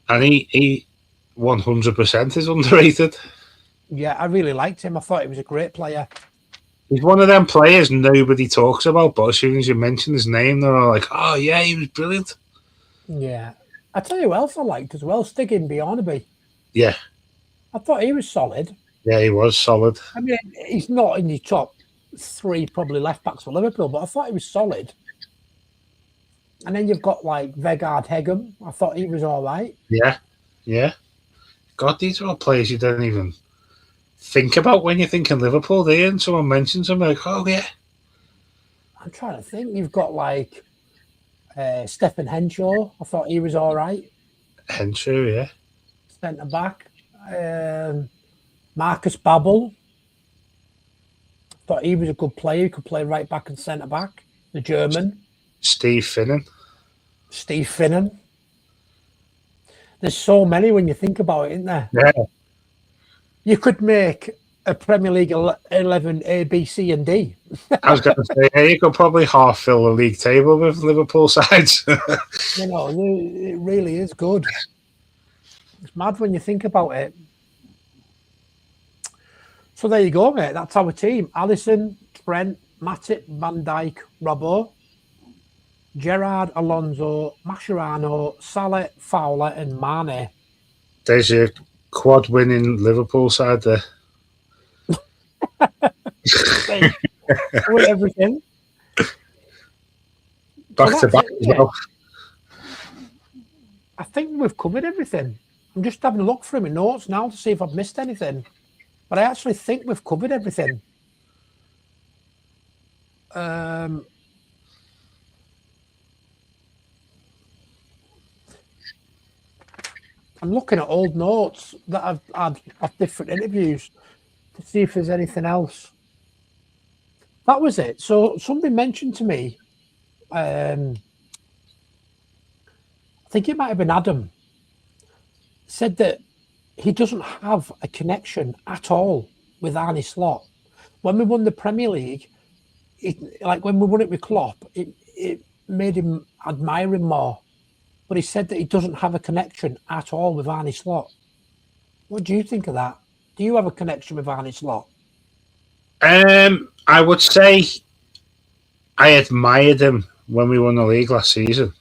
And he 100% is underrated. Yeah, I really liked him. I thought he was a great player. He's one of them players nobody talks about, but as soon as you mention his name, they're all like, oh, yeah, he was brilliant. Yeah. I tell you who else I liked as well, Stigin Bjornaby. Yeah. I thought he was solid. Yeah, he was solid. I mean, he's not in your top 3 probably left backs for Liverpool, but I thought he was solid. And then you've got like Vegard Hegem. I thought he was all right. Yeah. God, these are all players you don't even think about when you're thinking Liverpool, do you? And someone mentions them, like, oh, yeah. I'm trying to think. You've got like Stephen Henshaw. I thought he was all right. Henshaw, yeah. Centre back. Marcus Babbel. Thought he was a good player. He could play right back and centre back. The German. Steve Finnan. There's so many when you think about it, isn't there? Yeah. You could make a Premier League 11 A, B, C, and D. I was going to say, yeah, you could probably half fill the league table with Liverpool sides. It really is good. It's mad when you think about it. So there you go, mate. That's our team. Alisson, Trent, Matip, Van Dijk, Robbo, Gerrard, Alonso, Mascherano, Salah, Fowler, and Mane. There's your quad winning Liverpool side there. Win everything. Back to back as well. I think we've covered everything. I'm just having a look through my notes now to see if I've missed anything. But I actually think we've covered everything. I'm looking at old notes that I've had of different interviews to see if there's anything else. That was it. So somebody mentioned to me I think it might have been Adam, said that he doesn't have a connection at all with Arne Slot. When we won the Premier League, like when we won it with Klopp, it made him admire him more. But he said that he doesn't have a connection at all with Arne Slot. What do you think of that? Do you have a connection with Arne Slot? I would say I admired him when we won the league last season,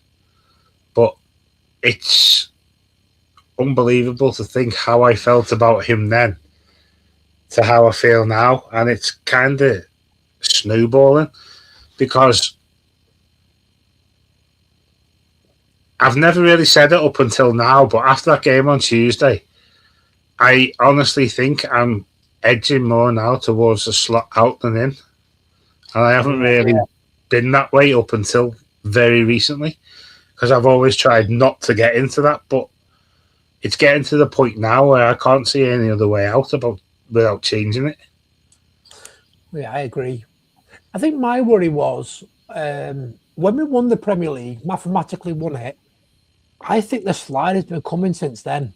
but it's unbelievable to think how I felt about him then to how I feel now, and it's kind of snowballing because I've never really said it up until now, but after that game on Tuesday, I honestly think I'm edging more now towards the Slot out than in, and I haven't really been that way up until very recently because I've always tried not to get into that, but it's getting to the point now where I can't see any other way out without changing it. Yeah, I agree. I think my worry was when we won the Premier League, mathematically won it, I think the slide has been coming since then.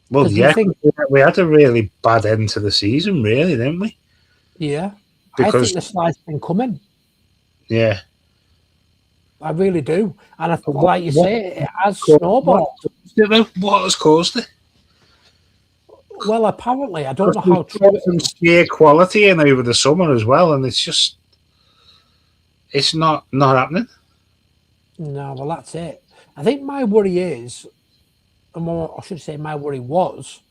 Well, yeah, we had a really bad end to the season, really, didn't we? Yeah, because I think the slide's been coming. Yeah. I really do. And I think, like you say, it has snowballed. What has caused it? Well, apparently, I don't know how true some sheer quality in over the summer as well, and it's not happening. No, well, that's it. I think my worry is, and I should say my worry was,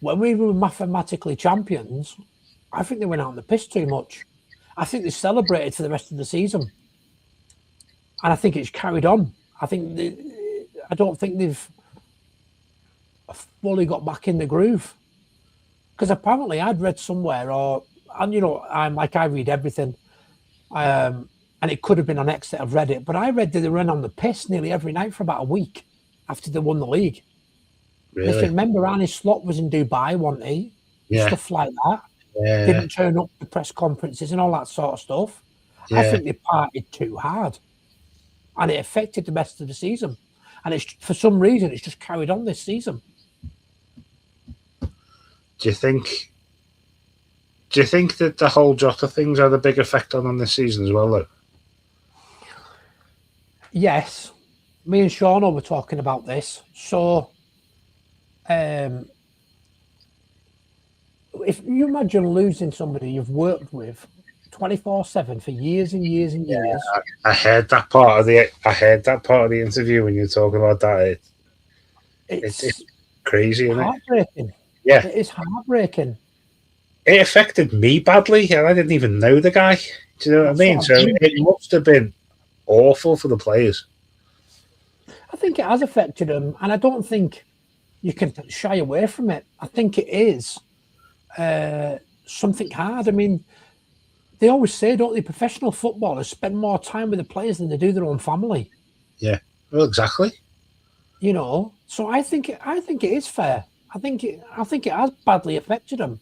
when we were mathematically champions, I think they went out on the piss too much. I think they celebrated for the rest of the season. And I think it's carried on. I don't think they've fully got back in the groove. Because apparently I'd read somewhere, I read everything, and it could have been on X that I've read it, but I read that they ran on the piss nearly every night for about a week after they won the league. Really? If you remember, Arne Slot was in Dubai, wasn't he? Yeah. Stuff like that. Yeah. Didn't turn up to press conferences and all that sort of stuff. Yeah. I think they partied too hard. And it affected the rest of the season. And it's for some reason, it's just carried on this season. Do you think that the whole Jota thing's had a big effect on this season as well, though? Yes. Me and Shauna were talking about this. So, if you imagine losing somebody you've worked with 24/7 for years and years and years. I heard that part of the interview when you're talking about that. It's crazy, isn't it? Heartbreaking. Yeah. It is heartbreaking. It affected me badly, and I didn't even know the guy. Do you know what I mean? So it must have been awful for the players. I think it has affected them, and I don't think you can shy away from it. I think it is something hard. I mean, they always say, don't they, professional footballers spend more time with the players than they do their own family. Yeah, well, exactly. You know, so I think it is fair. I think it has badly affected him,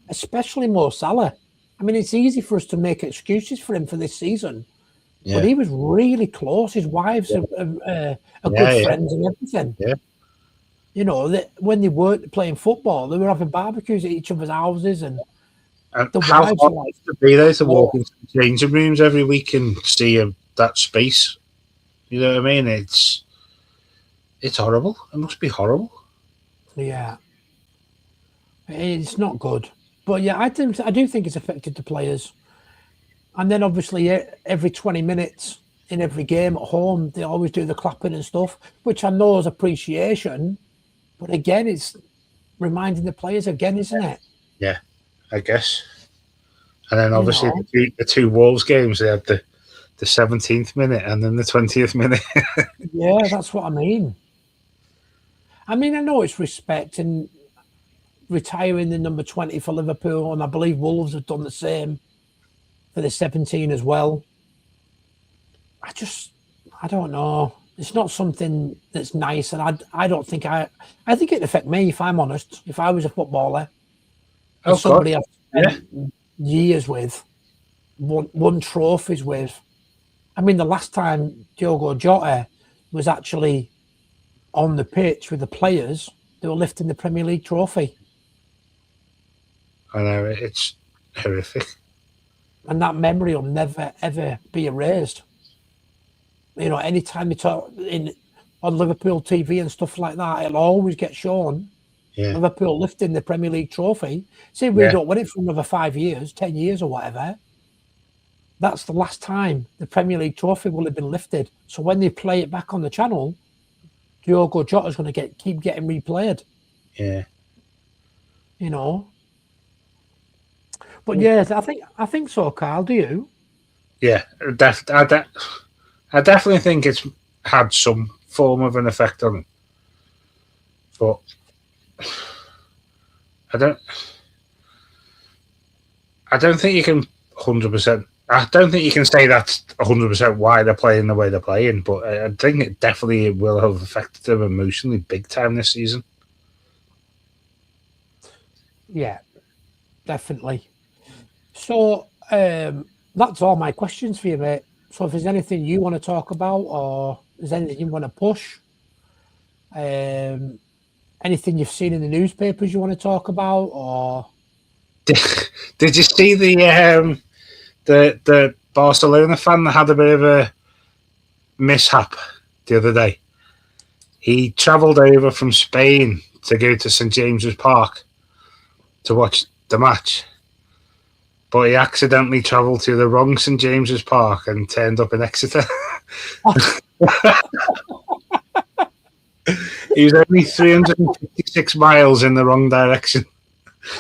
especially Mo Salah. I mean, it's easy for us to make excuses for him for this season, but he was really close. His wives are good friends and everything. Yeah. You know, that when they weren't playing football, they were having barbecues at each other's houses, and the how wives hard are like, to be there to walk into the changing rooms every week and see that space. You know what I mean? It's horrible. It must be horrible. Yeah, it's not good. But yeah, I do think it's affected the players. And then obviously every 20 minutes in every game at home, they always do the clapping and stuff, which I know is appreciation. But again, it's reminding the players again, isn't it? Yeah, I guess. And then obviously the two Wolves games, they had the 17th minute and then the 20th minute. Yeah, that's what I mean. I know it's respect and retiring the number 20 for Liverpool, and I believe Wolves have done the same for the 17 as well. I don't know. It's not something that's nice, and I don't think I think it'd affect me, if I'm honest, if I was a footballer. Oh, somebody I've spent years with, won trophies with. I mean, the last time Diogo Jota was actually on the pitch with the players that were lifting the Premier League trophy. I know, it's horrific. And that memory will never, ever be erased. You know, anytime you talk on Liverpool TV and stuff like that, it'll always get shown. Yeah. Liverpool lifting the Premier League trophy. See, we don't win it for another 5 years, 10 years or whatever. That's the last time the Premier League trophy will have been lifted. So when they play it back on the channel, Diogo Jota's going to keep getting replayed. Yeah. You know. But yeah, I think so, Karl. Do you? Yeah, I definitely think it's had some form of an effect on it. But I don't think you can 100%. I don't think you can say that's 100% why they're playing the way they're playing, but I think it definitely will have affected them emotionally big time this season. Yeah, definitely. So that's all my questions for you, mate. So if there's anything you want to talk about, or there's anything you want to push, anything you've seen in the newspapers you want to talk about, or did you see the Barcelona fan that had a bit of a mishap the other day? He travelled over from Spain to go to St James's Park to watch the match, but he accidentally travelled to the wrong St James's Park and turned up in Exeter. He was only 356 miles in the wrong direction.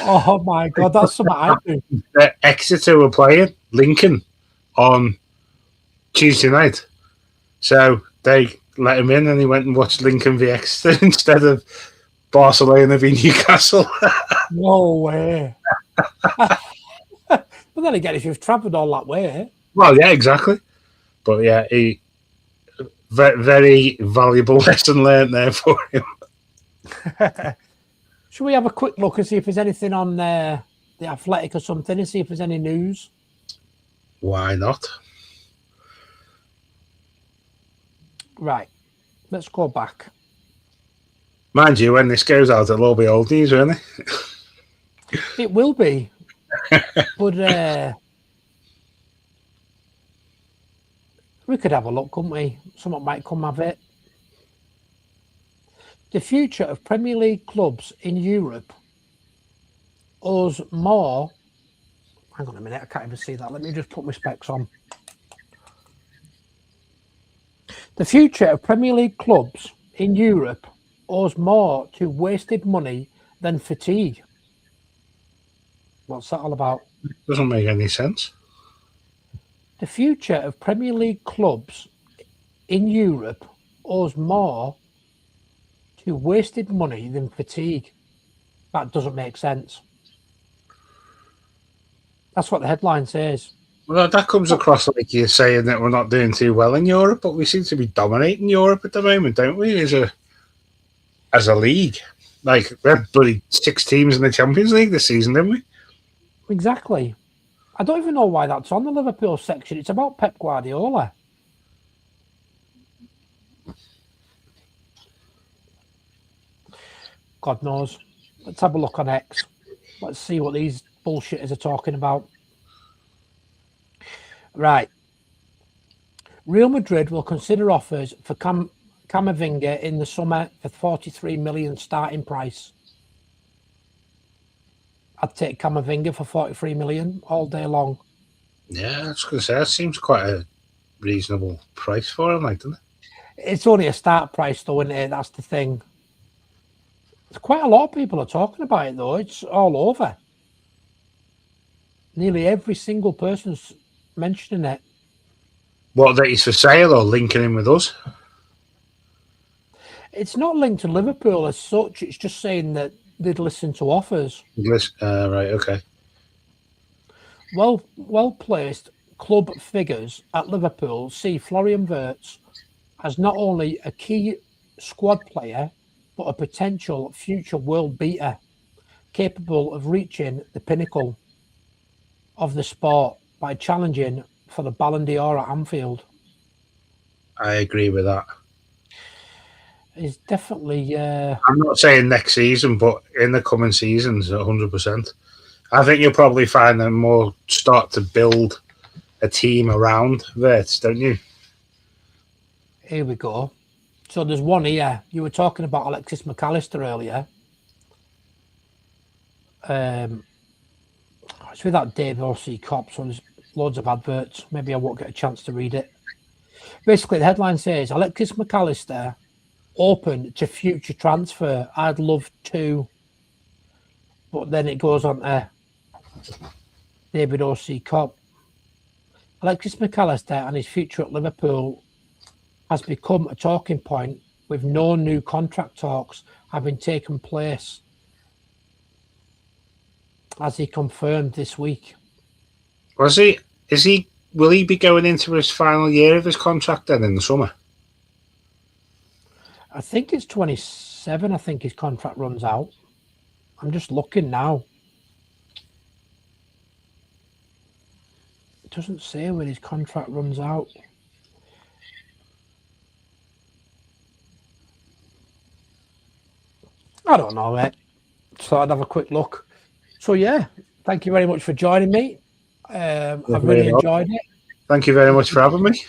Oh my God, that's something I do. Exeter were playing Lincoln on Tuesday night, so they let him in and he went and watched Lincoln v Exeter instead of Barcelona v Newcastle. No way. But then again, if you've travelled all that way. Well, yeah, exactly. But yeah, he very valuable lesson learned there for him. Should we have a quick look and see if there's anything on the Athletic or something, and see if there's any news? Why not? Right. Let's go back. Mind you, when this goes out, it'll all be old news, won't it? It will be. But we could have a look, couldn't we? Someone might come have it. The future of Premier League clubs in Europe owes more. Hang on a minute, I can't even see that. Let me just put my specs on. The future of Premier League clubs in Europe owes more to wasted money than fatigue. What's that all about? Doesn't make any sense. The future of Premier League clubs in Europe owes more to wasted money than fatigue. That doesn't make sense. That's what the headline says. Well, that comes across like you're saying that we're not doing too well in Europe, but we seem to be dominating Europe at the moment, don't we? As a league, like we had bloody 6 teams in the Champions League this season, didn't we? Exactly. I don't even know why that's on the Liverpool section. It's about Pep Guardiola. God knows. Let's have a look on X. Let's see what these bullshitters are talking about. Right. Real Madrid will consider offers for Camavinga in the summer for 43 million starting price. I'd take Camavinga for 43 million all day long. Yeah, I was going to say, that seems quite a reasonable price for him, like, doesn't it? It's only a start price, though, isn't it? That's the thing. Quite a lot of people are talking about it, though. It's all over. Nearly every single person's mentioning it. What, that he's for sale or linking in with us? It's not linked to Liverpool as such. It's just saying that they'd listen to offers. Right, okay. Well-placed club figures at Liverpool see Florian Wirtz as not only a key squad player, but a potential future world beater, capable of reaching the pinnacle of the sport by challenging for the Ballon d'Or at Anfield. I agree with that. He's definitely. I'm not saying next season, but in the coming seasons, 100%. I think you'll probably find them more start to build a team around Wirtz, don't you? Here we go. So there's one here. You were talking about Alexis McAllister earlier. It's with that Dave O.C. Cop, so there's loads of adverts. Maybe I won't get a chance to read it. Basically, the headline says, Alexis McAllister open to future transfer. I'd love to. But then it goes on to David O.C. Cobb. Alexis McAllister and his future at Liverpool has become a talking point with no new contract talks having taken place, as he confirmed this week. Will he be going into his final year of his contract then in the summer? I think it's 27. I think his contract runs out. I'm just looking now. It doesn't say when his contract runs out. I don't know, mate. So I'd have a quick look. So yeah, thank you very much for joining me. I've really enjoyed it. Thank you very much for having me.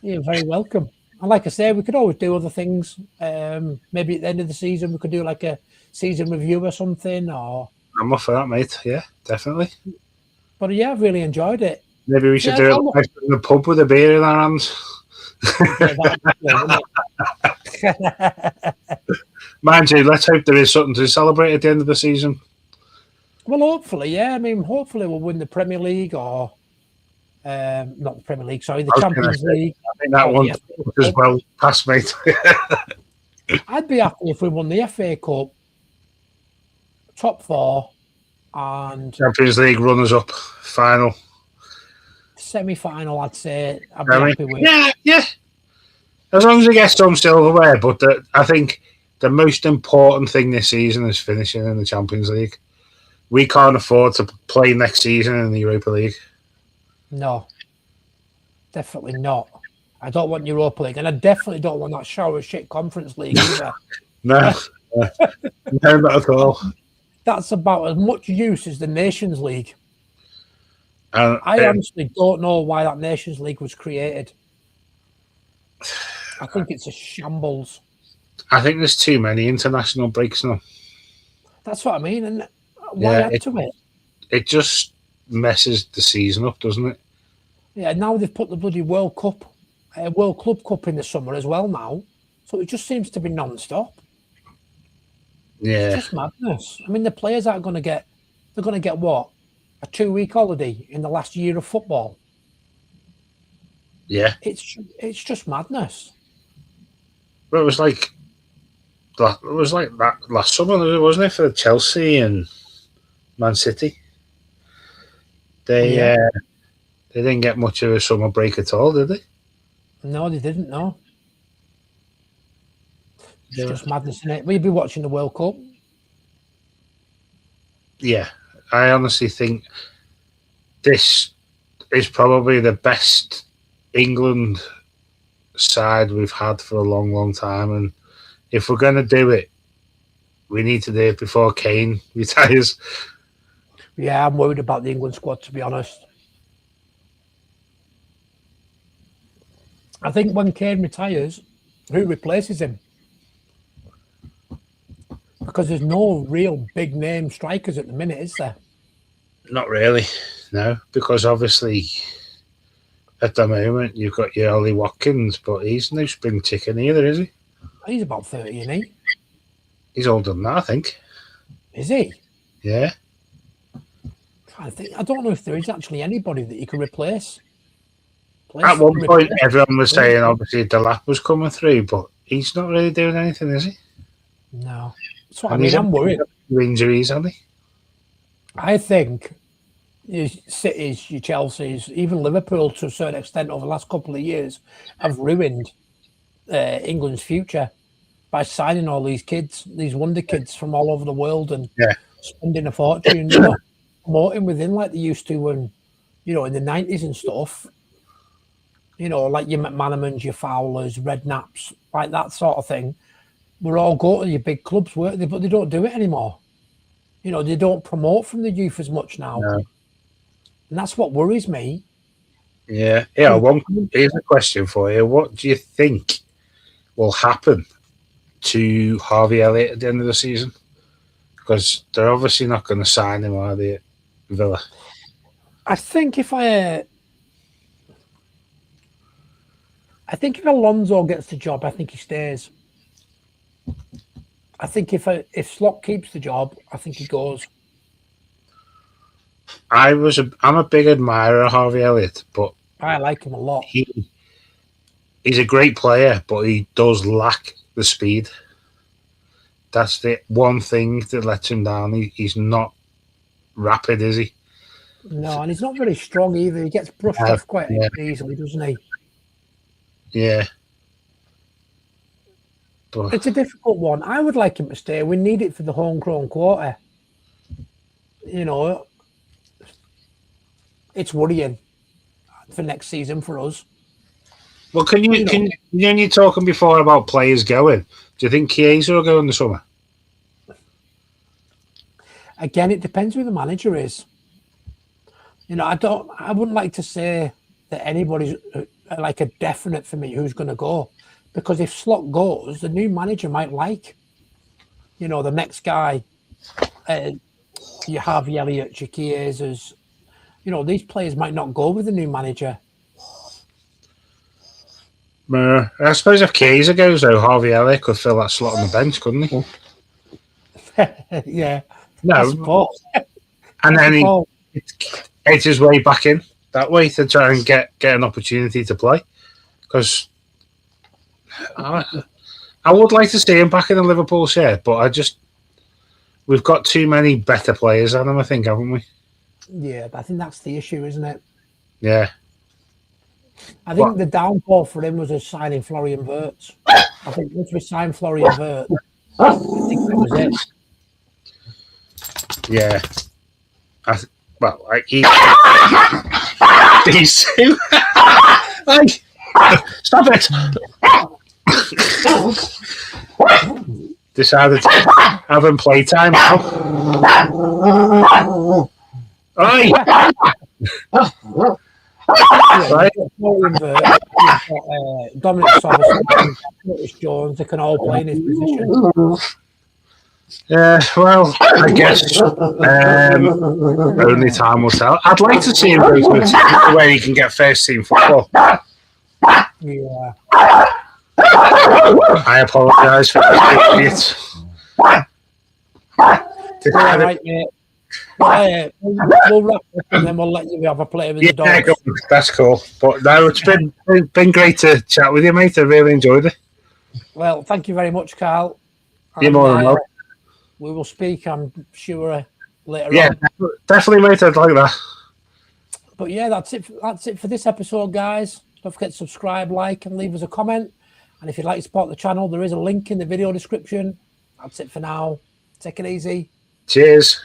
You're very welcome. And like I say, we could always do other things. Maybe at the end of the season, we could do like a season review or something. Or I'm up for that, mate. Yeah, definitely. But yeah, I've really enjoyed it. Maybe we should do it in the pub with a beer in our hands. Mind you, let's hope there is something to celebrate at the end of the season. Well, hopefully, yeah. I mean, hopefully we'll win the Premier League or not the Premier League, sorry, the Champions League. I think that one as well past, mate. I'd be happy if we won the FA Cup, top four, and Champions League runners-up final. Semi-final, I'd say. I'd be happy with. Yeah. As long as we get some silverware, but I think the most important thing this season is finishing in the Champions League. We can't afford to play next season in the Europa League. No, definitely not. I don't want Europa League, and I definitely don't want that shower shit Conference League either. No, not at all. That's about as much use as the Nations League. I honestly don't know why that Nations League was created. I think it's a shambles. I think there's too many international breaks now. That's what I mean, and why add to it? It just messes the season up, doesn't it? Yeah, now they've put the bloody World Club Cup in the summer as well now, so it just seems to be non-stop. Yeah, it's just madness. I mean, the players aren't going to get. They're going to get what? A 2-week holiday in the last year of football. Yeah, it's just madness. Well, it was like that last summer, wasn't it, for Chelsea and Man City? They didn't get much of a summer break at all, did they? No, they didn't. No, it's just madness, isn't it? Will you be watching the World Cup? Yeah, I honestly think this is probably the best England side we've had for a long, long time, and if we're going to do it, we need to do it before Kane retires. Yeah, I'm worried about the England squad, to be honest. I think when Kane retires, who replaces him? Because there's no real big name strikers at the minute, is there? Not really, no, because obviously at the moment you've got your Ollie Watkins, but he's no spring chicken either, is he? He's about 30, isn't he? He's older than that, I think. Is he? Yeah. I don't know if there is actually anybody that you can replace. At one point, everyone was saying obviously Delap was coming through, but he's not really doing anything, is he? No. That's what I mean. I'm worried. Injuries, hasn't he? I think your Cities, your Chelseas, even Liverpool to a certain extent over the last couple of years have ruined England's future by signing all these kids, these wonder kids from all over the world and spending a fortune, promoting within like they used to when, in the 90s and stuff. Like your McManamans, your Fowlers, Redknaps, like that sort of thing. were all go to your big clubs, weren't they? But they don't do it anymore. You know, they don't promote from the youth as much now. No. And that's what worries me. Yeah. Here's a question for you. What do you think will happen to Harvey Elliott at the end of the seaon? Because they're obviously not going to sign him, are they, at Villa? I think if Alonso gets the job, I think he stays. I think if Slot keeps the job, I think he goes. I'm a big admirer of Harvey Elliott, but I like him a lot. He's a great player, but he does lack the speed. That's the one thing that lets him down. He's not rapid, is he? No, and he's not very strong either. He gets brushed off quite easily, doesn't he? Yeah. But it's a difficult one. I would like him to stay. We need it for the homegrown quota. You know, it's worrying for next season for us. Well, you're talking before about players going. Do you think Chiesa will go in the summer? Again, it depends who the manager is. You know, I wouldn't like to say that anybody's like a definite for me who's going to go, because if Slot goes, the new manager might like, you know, the next guy. You have Elliott, Chiesa's. You know, these players might not go with the new manager. I suppose if Chiesa goes, though, Harvey Elliott could fill that slot on the bench, couldn't he? Yeah. No. And then he edged his way back in that way to try and get an opportunity to play. Because I would like to see him back in the Liverpool shirt, but we've got too many better players than him, I think, haven't we? Yeah, but I think that's the issue, isn't it? Yeah. I think the downfall for him was us signing Florian Wirtz. I think once we signed Florian Wirtz, I think that was it. Yeah. These two. Stop it! Decided to have him playtime now. Right. Right. Dominic Soberson, Jones, they can all play in his position. Yeah, well, I guess only time will tell. I'd like to see him go to a team where he can get first team football. Yeah. I apologise for that idiot. Right, mate. We'll wrap up and then we'll let you have a play with the dogs. Yeah, that's cool. But no, it's been great to chat with you, mate. I really enjoyed it. Well, thank you very much, Karl. You're more than welcome. We will speak, I'm sure, later on. Yeah, definitely, mate. I'd like that. But yeah, that's it for this episode, guys. Don't forget to subscribe, like, and leave us a comment. And if you'd like to support the channel, there is a link in the video description. That's it for now. Take it easy. Cheers.